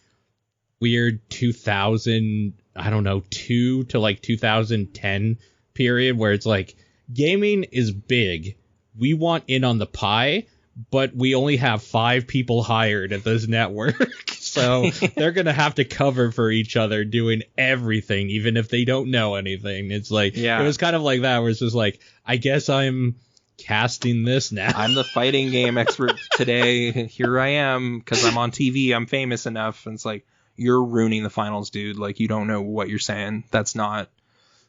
weird 2000, I don't know, 2 to like 2010 period where it's like, gaming is big. We want in on the pie, but we only have 5 people hired at this network. So they're going to have to cover for each other doing everything, even if they don't know anything. It's like, It was kind of like that, where it's just like, I guess I'm casting this now. I'm the fighting game expert today. Here I am, because I'm on TV. I'm famous enough. And it's like, you're ruining the finals, dude. Like, you don't know what you're saying. That's not,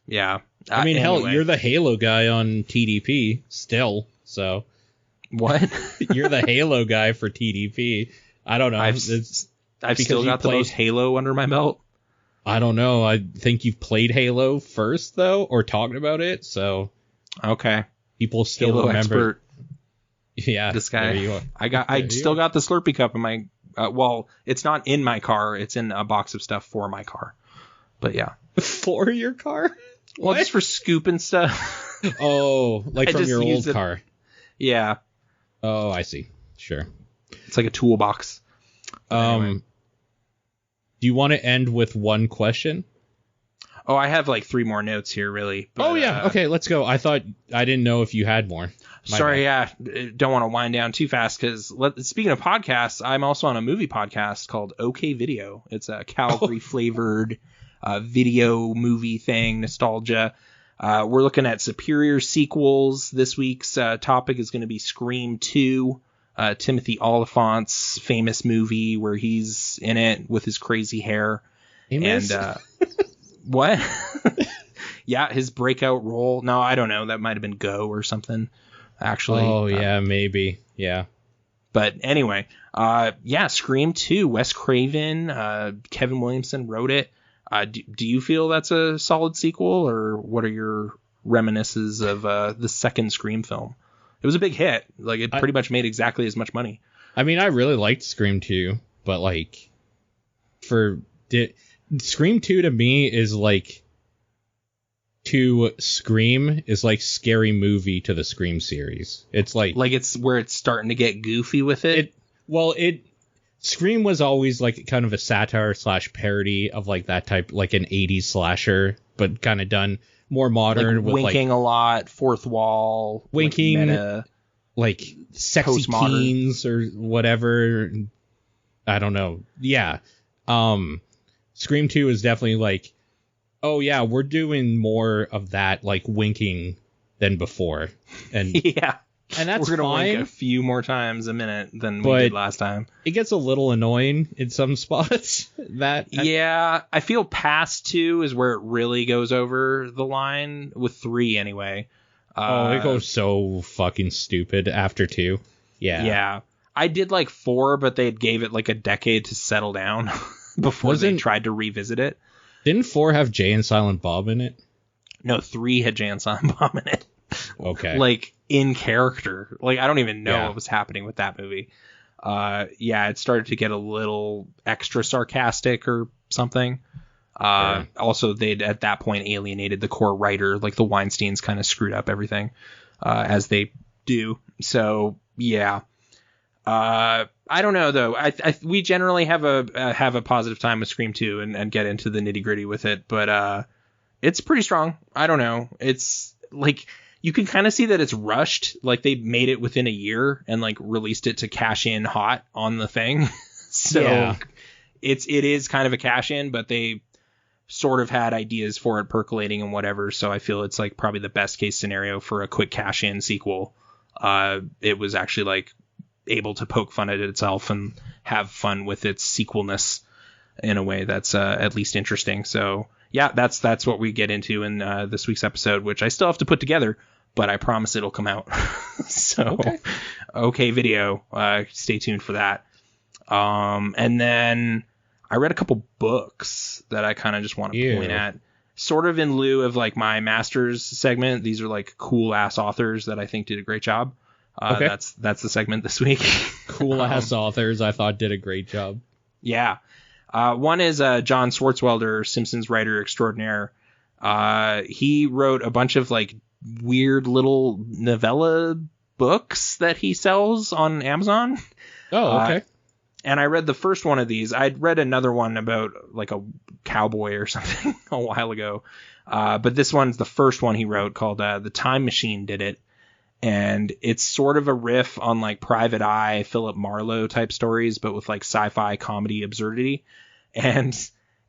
yeah. I mean, hell, you're the Halo guy on TDP still, so. What? You're the Halo guy for TDP. I don't know. I've still got the most Halo under my belt. I don't know. I think you've played Halo first, though, or talked about it, so. Okay. People still Halo remember. Expert. Yeah. This guy. There you are. I still got the Slurpee cup in my, well, it's not in my car. It's in a box of stuff for my car. But yeah. For your car? Well, just for scooping stuff. Oh, like from your old car. Yeah. Oh, I see. Sure. It's like a toolbox. Anyway. Do you want to end with one question? Oh, I have like 3 more notes here, really. But, okay, let's go. I didn't know if you had more. Sorry, yeah. Don't want to wind down too fast, because speaking of podcasts, I'm also on a movie podcast called OK Video. It's a Calgary-flavored video movie thing, nostalgia. We're looking at superior sequels. This week's topic is going to be Scream 2, Timothy Oliphant's famous movie where he's in it with his crazy hair. Amos? And what? Yeah, his breakout role. No, I don't know. That might have been Go or something, actually. Oh, yeah, maybe. Yeah. But anyway, Scream 2, Wes Craven, Kevin Williamson wrote it. Do you feel that's a solid sequel, or what are your reminiscences of the second Scream film? It was a big hit. Like, it pretty much made exactly as much money. I mean, I really liked Scream 2, but like, Scream 2 to me is like, to Scream is like Scary Movie to the Scream series. It's like it's where it's starting to get goofy with it. Scream was always like kind of a satire / parody of like that type, like an 80s slasher, but kind of done more modern, with winking a lot, fourth wall, winking, like, meta, like sexy teens or whatever. I don't know. Yeah. Scream 2 is definitely like, oh yeah, we're doing more of that, like winking than before. And yeah. And that's we're gonna fine. wink a few more times a minute than we did last time. It gets a little annoying in some spots. I feel past 2 is where it really goes over the line, with 3 anyway. It goes so fucking stupid after 2. Yeah. Yeah. I did like 4, but they gave it like a decade to settle down before they tried to revisit it. Didn't 4 have Jay and Silent Bob in it? No, 3 had Jay and Silent Bob in it. Okay. Like, in character. Like, I don't even know what was happening with that movie. It started to get a little extra sarcastic or something. Also, they'd at that point alienated the core writer. Like, the Weinsteins kind of screwed up everything, as they do. So, yeah. I don't know, though. We generally have a positive time with Scream 2 and get into the nitty gritty with it. But it's pretty strong. I don't know. It's like, you can kind of see that it's rushed. Like, they made it within a year and like released it to cash in hot on the thing. So it is kind of a cash in, but they sort of had ideas for it percolating and whatever. So I feel it's like probably the best case scenario for a quick cash in sequel. It was actually like able to poke fun at itself and have fun with its sequelness in a way that's at least interesting. So yeah, that's what we get into in this week's episode, which I still have to put together, but I promise it'll come out. So okay video, stay tuned for that. And then I read a couple books that I kind of just want to point at. sort of in lieu of like my master's segment. These are like cool ass authors that I think did a great job. Okay. That's the segment this week. Cool ass authors I thought did a great job. Yeah. One is John Swartzwelder, Simpsons writer extraordinaire. He wrote a bunch of like weird little novella books that he sells on Amazon. Oh, okay. And I read the first one of these. I'd read another one about like a cowboy or something a while ago. But this one's the first one he wrote, called The Time Machine Did It. And it's sort of a riff on like Private Eye, Philip Marlowe type stories, but with like sci-fi comedy absurdity. And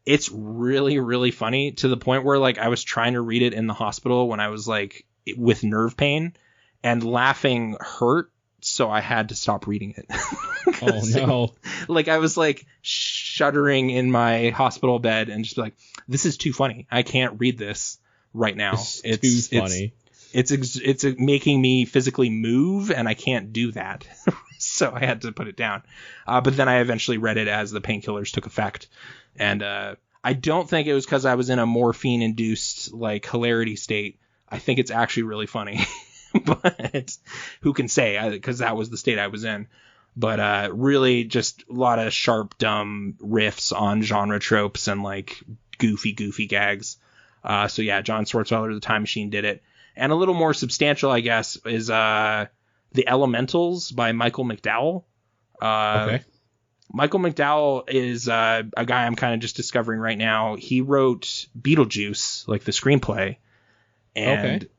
it's really, really funny, to the point where like I was trying to read it in the hospital when I was like with nerve pain, and laughing hurt. So I had to stop reading it. Oh no. Like I was like shuddering in my hospital bed and just like, this is too funny. I can't read this right now. It's too funny. It's making me physically move, and I can't do that. So I had to put it down. But then I eventually read it as the painkillers took effect. And I don't think it was because I was in a morphine-induced like hilarity state. I think it's actually really funny. But who can say? Because that was the state I was in. But really just a lot of sharp, dumb riffs on genre tropes and like goofy gags. So yeah, John Swartzwelder, The Time Machine Did It. And a little more substantial, I guess, is The Elementals by Michael McDowell. Okay. Michael McDowell is a guy I'm kind of just discovering right now. He wrote Beetlejuice, like the screenplay. And Okay.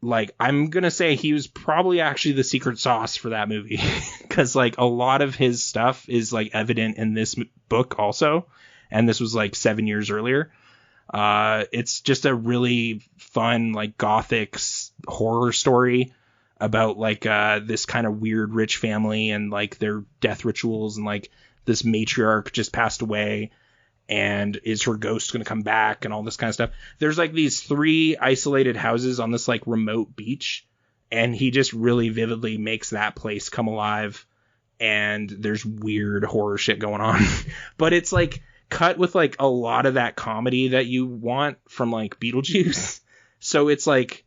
like, I'm going to say he was probably actually the secret sauce for that movie. Because like a lot of his stuff is like evident in this book also. And this was like 7 years earlier. It's just a really fun, like gothic horror story about like this kind of weird rich family and like their death rituals, and like this matriarch just passed away, and is her ghost going to come back and all this kind of stuff. There's like these 3 isolated houses on this like remote beach, and he just really vividly makes that place come alive, and there's weird horror shit going on. But it's like cut with like a lot of that comedy that you want from like Beetlejuice. So it's like,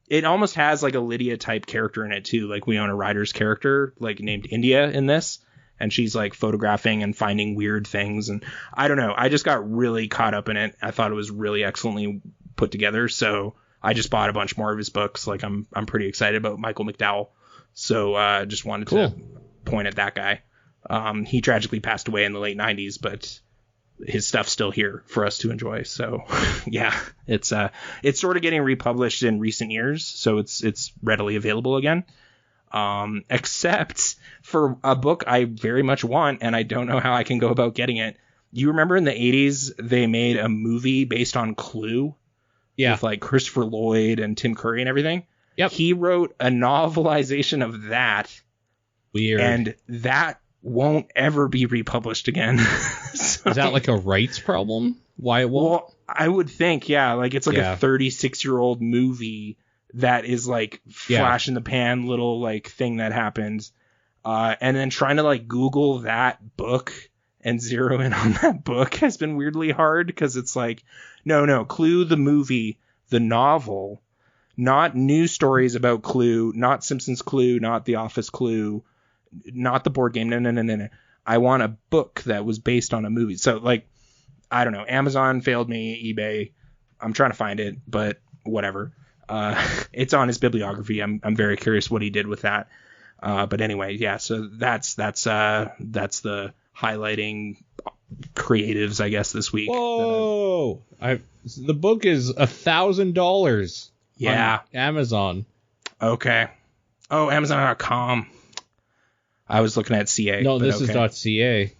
it almost has like a Lydia type character in it too. Like Winona Ryder's character, like named India in this. And she's like photographing and finding weird things. And I don't know. I just got really caught up in it. I thought it was really excellently put together. So I just bought a bunch more of his books. Like I'm pretty excited about Michael McDowell. So just wanted to point at that guy. He tragically passed away in the late 90s, but his stuff's still here for us to enjoy. So yeah, it's sort of getting republished in recent years, so it's readily available again. Except for a book I very much want, and I don't know how I can go about getting it. You remember in the 80s they made a movie based on Clue? Yeah. With like Christopher Lloyd and Tim Curry and everything. Yep. He wrote a novelization of that. Weird. And that won't ever be republished again. So, is that like a rights problem? Why it won't? well, I would think, yeah, like it's like a 36-year-old movie that is like flash in the pan little like thing that happens. And then trying to like Google that book and zero in on that book has been weirdly hard, because it's like, no, Clue the movie, the novel, not news stories about Clue, not Simpsons Clue, not The Office Clue, not the board game. No. I want a book that was based on a movie. So like, I don't know. Amazon failed me. eBay. I'm trying to find it, but whatever. It's on his bibliography. I'm very curious what he did with that. But anyway, yeah. So that's the highlighting creatives, I guess, this week. Whoa! The book is $1,000. Yeah. On Amazon. Okay. Oh, Amazon.com. I was looking at CA. No, this is .ca.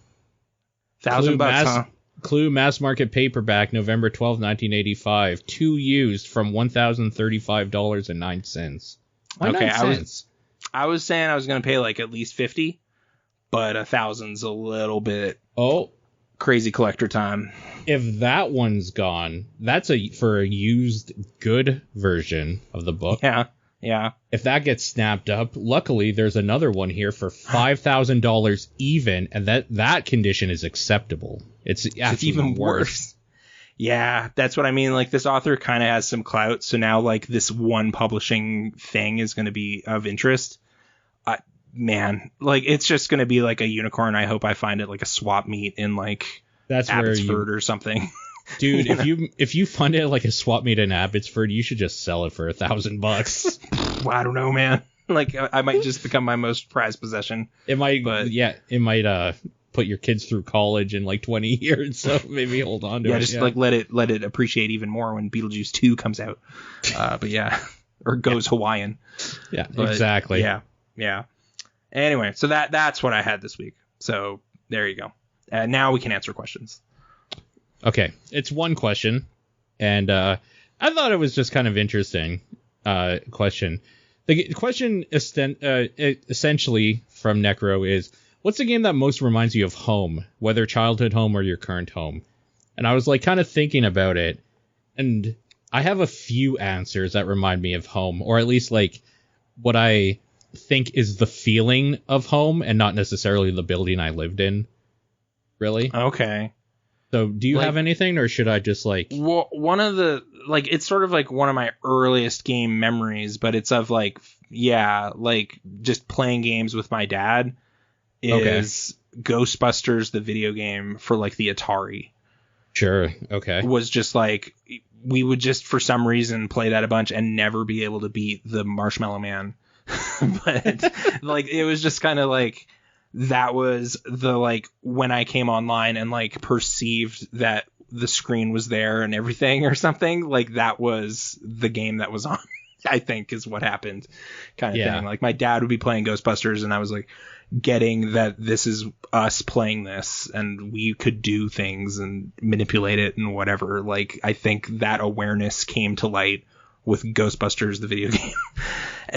$1,000, huh? Clue mass market paperback, November 12, 1985. 2 used from $1,035.09. Okay, I was saying I was going to pay like at least 50, but 1,000's a little bit crazy collector time. If that one's gone, that's for a used good version of the book. Yeah. If that gets snapped up, luckily there's another one here for $5,000 even, and that condition is acceptable. It's even worse. Yeah, that's what I mean. Like, this author kind of has some clout, so now like this one publishing thing is going to be of interest. Man, like, it's just going to be like a unicorn. I hope I find it like a swap meet in like That's Abbotsford or something. Dude, if you find it like a swap meet in Abbotsford, you should just sell it for $1,000. Well, I don't know, man. Like, I might just become my most prized possession. It might, put your kids through college in like 20 years. So maybe hold on to it. Like let it appreciate even more when Beetlejuice 2 comes out. But yeah, or goes Hawaiian. Yeah, but, exactly. Yeah. Anyway, so that's what I had this week. So there you go. Now we can answer questions. Okay, it's one question, and I thought it was just kind of interesting question. The question essentially from Necro is, what's the game that most reminds you of home, whether childhood home or your current home? And I was like kind of thinking about it, and I have a few answers that remind me of home, or at least like what I think is the feeling of home and not necessarily the building I lived in. Really? Okay. So do you have anything, or should I just like... Well, one of the, like, it's sort of like one of my earliest game memories, but it's of like, yeah, like just playing games with my dad is Ghostbusters, the video game for like the Atari. Sure. Okay. Was just like, we would just for some reason play that a bunch and never be able to beat the Marshmallow Man. But like, it was just kind of like, that was the, like, when I came online and like perceived that the screen was there and everything or something, like that was the game that was on. I think is what happened, kind of thing. Like, my dad would be playing Ghostbusters and I was like getting that this is us playing this and we could do things and manipulate it and whatever. Like, I think that awareness came to light with Ghostbusters, the video game.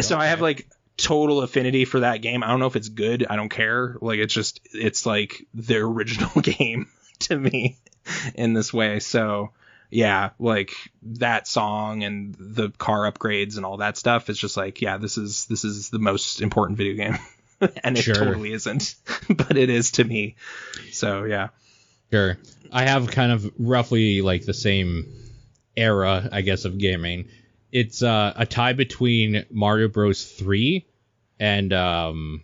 So I have like total affinity for that game. I don't know if it's good. I don't care. Like, it's like the original game to me in this way. So yeah, like that song and the car upgrades and all that stuff. It's just like, yeah, this is the most important video game. And it totally isn't, but it is to me. So yeah. Sure. I have kind of roughly like the same era, I guess, of gaming. It's a tie between Mario Bros. 3 and Mario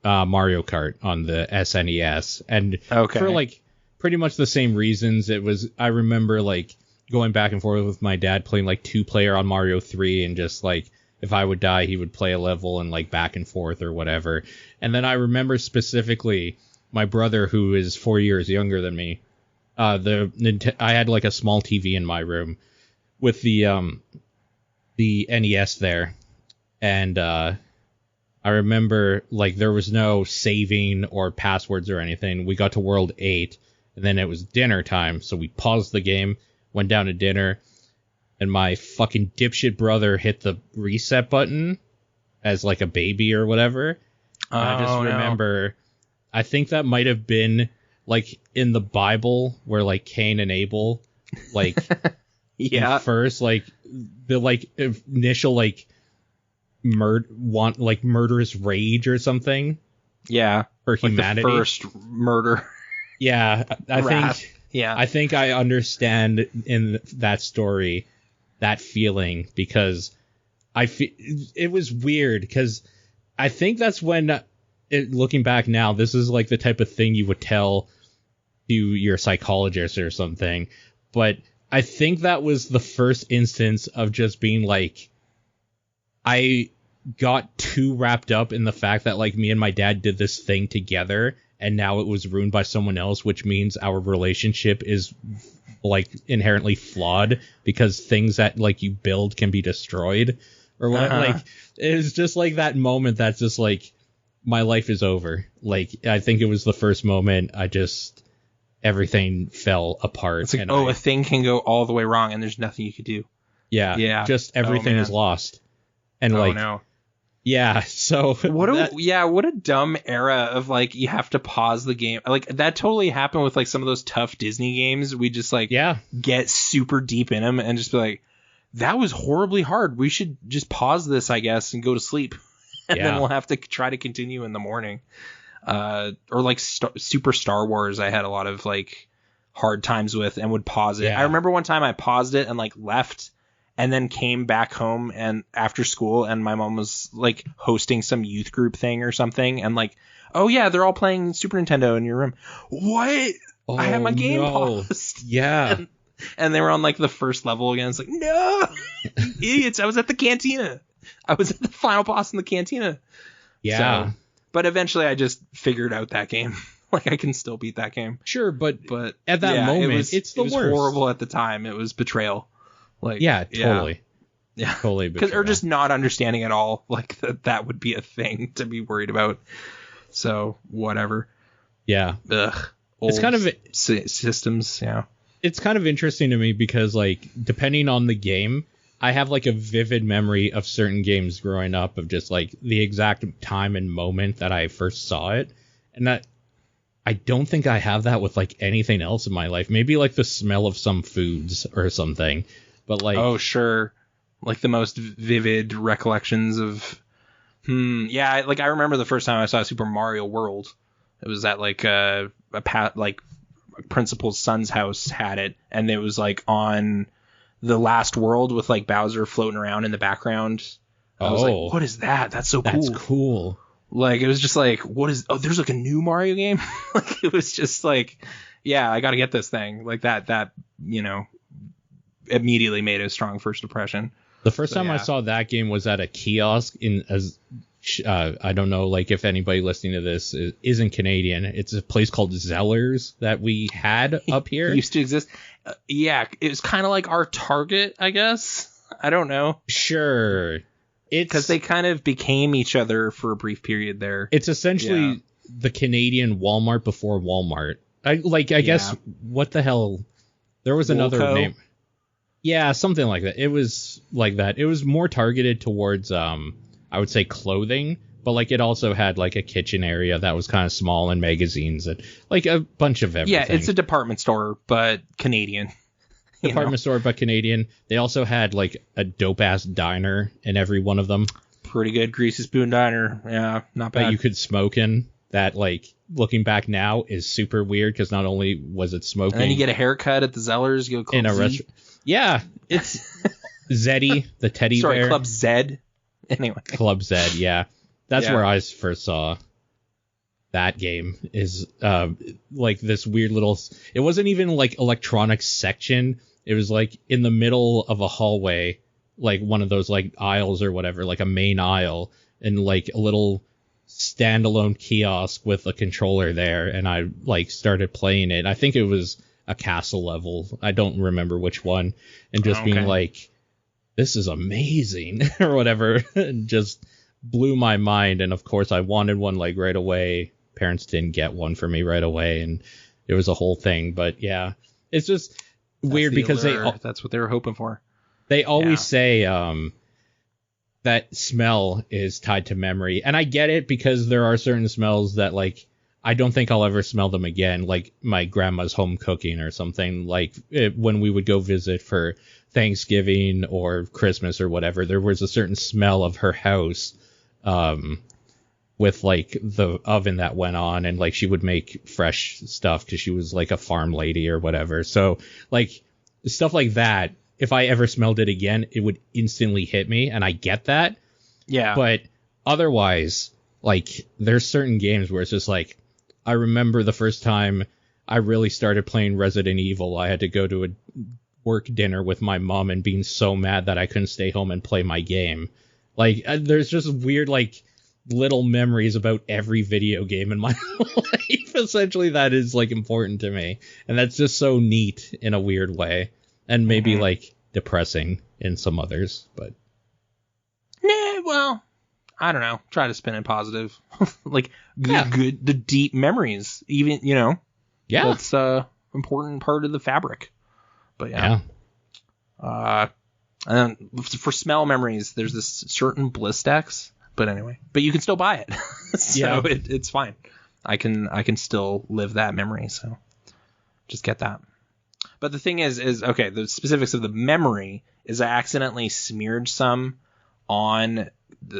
Kart on the SNES. And for like pretty much the same reasons. I remember like going back and forth with my dad playing like 2-player on Mario 3, and just like, if I would die, he would play a level and like back and forth or whatever. And then I remember specifically my brother, who is 4 years younger than me. I had like a small TV in my room with the NES there, and I remember like there was no saving or passwords or anything. We got to World 8, and then it was dinner time, so we paused the game, went down to dinner, and my fucking dipshit brother hit the reset button as like a baby or whatever. And I just remember, I think that might have been like in the Bible where like Cain and Abel, like first, like the like initial like murderous rage or something. Yeah, for humanity. Like the first murder. Yeah, I Wrath. think. Yeah, I think I understand in that story that feeling, because it was weird, because I think that's when, looking back now, this is like the type of thing you would tell to your psychologist or something. But I think that was the first instance of just being like, I got too wrapped up in the fact that like me and my dad did this thing together, and now it was ruined by someone else, which means our relationship is like inherently flawed, because things that like you build can be destroyed or what. Like, it was just like that moment that's just like, my life is over. Like, I think it was the first moment everything fell apart. It's like, a thing can go all the way wrong and there's nothing you could do. Yeah. Just everything is lost. And yeah, so what a dumb era of like, you have to pause the game. Like, that totally happened with like some of those tough Disney games. We just like get super deep in them and just be like, that was horribly hard. We should just pause this, I guess, and go to sleep. And then we'll have to try to continue in the morning. Or like Super Star Wars. I had a lot of like hard times with and would pause it. Yeah. I remember one time I paused it and like left and then came back home and after school, and my mom was like hosting some youth group thing or something, and like, oh yeah, they're all playing Super Nintendo in your room. What? I had my game paused. Yeah. And they were on like the first level again. It's like, no, you idiots. I was at the cantina. I was at the final boss in the cantina. Yeah. So, but eventually I just figured out that game. Like I can still beat that game. Sure, but at that yeah, moment, it's the it was worst. horrible at the time. It was betrayal. Like Yeah, totally. Yeah. Totally betrayal. Or just not understanding at all. Like that would be a thing to be worried about. So whatever. Yeah. Ugh. It's kind of systems. Yeah. It's kind of interesting to me because, like, depending on the game, I have like a vivid memory of certain games growing up of just like the exact time and moment that I first saw it. And that I don't think I have that with like anything else in my life. Maybe like the smell of some foods or something. But like, oh, sure. Like the most vivid recollections of. Yeah. Like I remember the first time I saw Super Mario World. It was at like like Principal's son's house had it, and it was like on the last world with like Bowser floating around in the background. I was like, what is that? That's so cool. That's cool. Like it was just like, what is? Oh, there's like a new Mario game. Like it was just like, yeah, I got to get this thing. Like that immediately made a strong first impression. The first time I saw that game was at a kiosk I don't know, like if anybody listening to this isn't Canadian. It's a place called Zellers that we had up here. It used to exist. Yeah, it was kind of like our Target, I guess. I don't know. Sure. It's because they kind of became each other for a brief period there. It's essentially the Canadian Walmart before Walmart. I guess what the hell? There was another name. Yeah, something like that. It was like that. It was more targeted towards I would say clothing, but like it also had like a kitchen area that was kind of small and magazines and like a bunch of everything. Yeah, it's a department store, but Canadian. Department store, but Canadian. They also had like a dope ass diner in every one of them. Pretty good Greasy Spoon Diner. Yeah, not bad. That you could smoke in. That like looking back now is super weird because not only was it smoking, and then you get a haircut at the Zellers. You go in a restaurant. Yeah, it's Zeddy, the teddy bear. Sorry, Club Zed. Anyway, Club Zed, yeah. That's where I first saw that game. Is like this weird little. It wasn't even like electronics section. It was like in the middle of a hallway, like one of those like aisles or whatever, like a main aisle, and like a little standalone kiosk with a controller there. And I like started playing it. I think it was a castle level. I don't remember which one. And just being like, this is amazing or whatever, and just blew my mind. And of course I wanted one like right away. Parents didn't get one for me right away, and it was a whole thing. But yeah, it's just weird because that's what they were hoping for. They always say that smell is tied to memory, and I get it because there are certain smells that like I don't think I'll ever smell them again, like my grandma's home cooking or something. Like when we would go visit for Thanksgiving or Christmas or whatever, there was a certain smell of her house with like the oven that went on, and like she would make fresh stuff because she was like a farm lady or whatever. So like stuff like that, if I ever smelled it again, it would instantly hit me, and I get that. Yeah. But otherwise, like there's certain games where it's just like, I remember the first time I really started playing Resident Evil, I had to go to a work dinner with my mom and being so mad that I couldn't stay home and play my game. Like there's just weird like little memories about every video game in my life essentially that is like important to me, and that's just so neat in a weird way, and maybe like depressing in some others. But well, I don't know, try to spin it positive. Like good the deep memories, even that's important part of the fabric. But and then for smell memories, there's this certain Blistex, but anyway, but you can still buy it, so it's fine. I can still live that memory, so just get that. But the thing is okay, the specifics of the memory is I accidentally smeared some on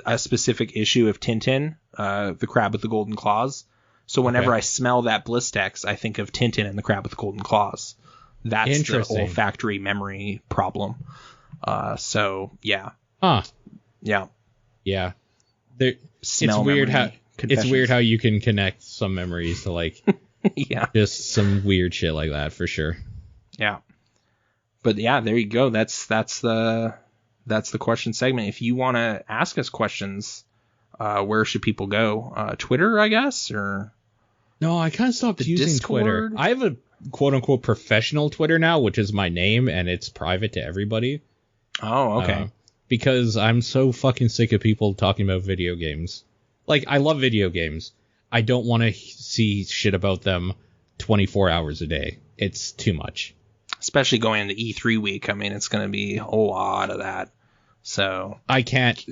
a specific issue of Tintin, the Crab with the Golden Claws. So whenever Okay. I smell that Blistex, I think of Tintin and the Crab with the Golden Claws. That's the Interesting. olfactory memory problem. So yeah, Huh. yeah. Yeah. There, Smell it's weird memory how confessions. it's weird how you can connect some memories to like Yeah, just some weird shit like that for sure. yeah. But yeah, there you go. That's the question segment. If you want to ask us questions, where should people go? Twitter, I guess, or No, I kind of stopped using Discord? Twitter. I have a quote unquote professional Twitter now, which is my name and it's private to everybody. oh, okay. Because I'm so fucking sick of people talking about video games. Like, I love video games. I don't want to see shit about them 24 hours a day. It's too much. Especially going into E3 week. I mean, it's going to be a lot of that. So I can't,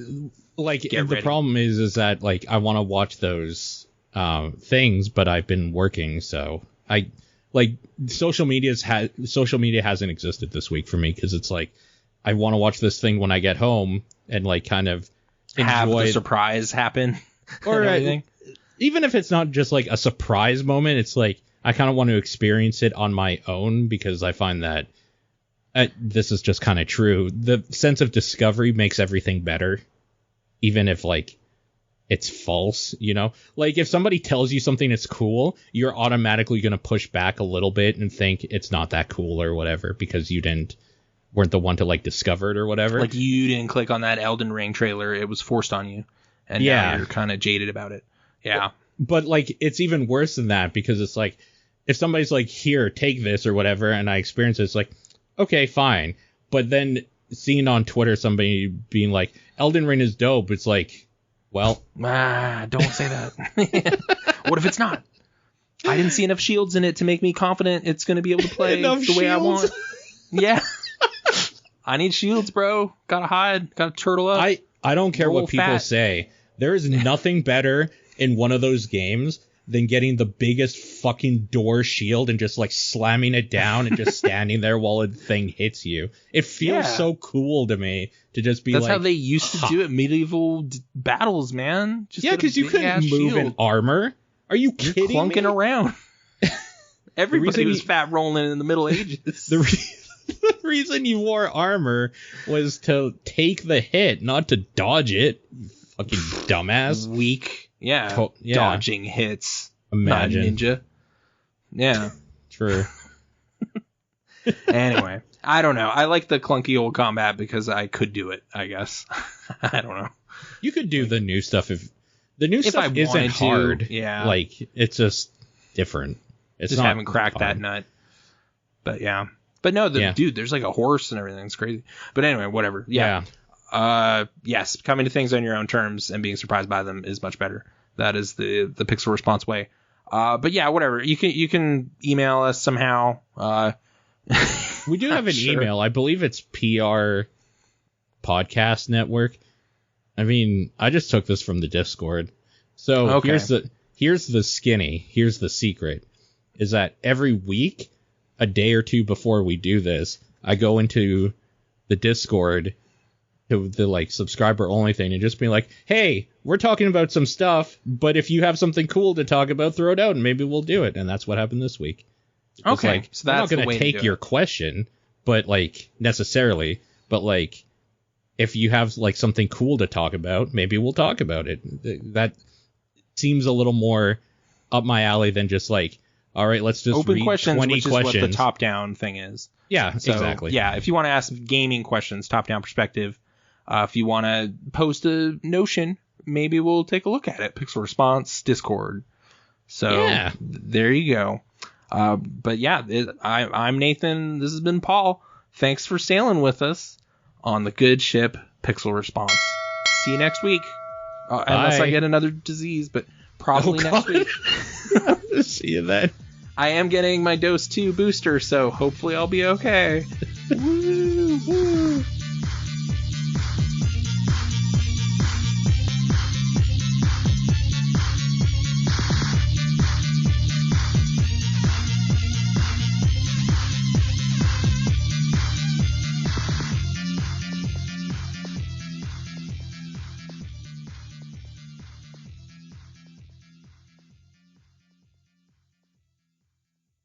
like, Get the ready. problem is that, like, I want to watch those things, but I've been working, so social media hasn't existed this week for me, because it's like, I want to watch this thing when I get home and, like, kind of have enjoy the surprise happen. or and everything. even if it's not just like a surprise moment, it's like I kind of want to experience it on my own, because I find that this is just kind of true. The sense of discovery makes everything better, even if like it's false, you know? Like if somebody tells you something is cool, you're automatically going to push back a little bit and think it's not that cool or whatever, because you weren't the one to like discover it or whatever. Like you didn't click on that Elden Ring trailer. It was forced on you. And Yeah. now you're kind of jaded about it. Yeah. But like it's even worse than that, because it's like if somebody's like, here, take this or whatever, and I experience it, it's like, okay, fine. But then seeing on Twitter somebody being like, Elden Ring is dope, it's like, well, Don't say that. What if it's not? I didn't see enough shields in it to make me confident it's going to be able to play Enough the way I shields? want. Yeah. I need shields, bro. Gotta hide. Gotta turtle up. I don't care Roll what people fat. say. There is nothing better in one of those games than getting the biggest fucking door shield and just like slamming it down and just standing there while a thing hits you. It feels Yeah. so cool to me to just be That's like, how they used to do it in battles, man. Just yeah, get a because you couldn't big-ass move in shield. armor. Are you You're kidding clunking me? around. Everybody reason was you- fat rolling in the Middle Ages. The reason you wore armor was to take the hit, not to dodge it. You fucking dumbass. Weak. Yeah. Yeah. Dodging hits. Imagine. Not ninja. Yeah. True. Anyway, I don't know. I like the clunky old combat because I could do it, I guess. I don't know. You could do the new stuff if the new If stuff I isn't wanted to, hard. yeah. Like it's just different. It's Just not haven't cracked that hard. nut. But yeah. But no, Yeah. dude, there's like a horse and everything. It's crazy. But anyway, whatever. Yeah. Yes, coming to things on your own terms and being surprised by them is much better. That is the pixel response way. But yeah, whatever. You can email us somehow. We do have an Sure. email. I believe it's PR Podcast Network. I mean, I just took this from the Discord. So Okay. here's the skinny. Here's the secret. Is that every week, a day or two before we do this, I go into the Discord to the like subscriber only thing and just be like, hey, we're talking about some stuff, but if you have something cool to talk about, throw it out and maybe we'll do it. And that's what happened this week. It's Okay, like, so I'm that's not the going way to to take do your it. question, but like necessarily, but like if you have like something cool to talk about, maybe we'll talk about it. That seems a little more up my alley than just like, all right, let's just Open read questions, 20 which questions. is what the top-down thing is. Yeah, So, exactly. Yeah, if you want to ask gaming questions, top-down perspective. If you want to post a notion, maybe we'll take a look at it. Pixel Response, Discord. So Yeah. there you go. But yeah, I'm Nathan. This has been Paul. Thanks for sailing with us on the good ship Pixel Response. See you next week. Unless I Bye. get another disease, but probably next week. See you then. I am getting my dose 2 booster, so hopefully I'll be okay. Woo, woo.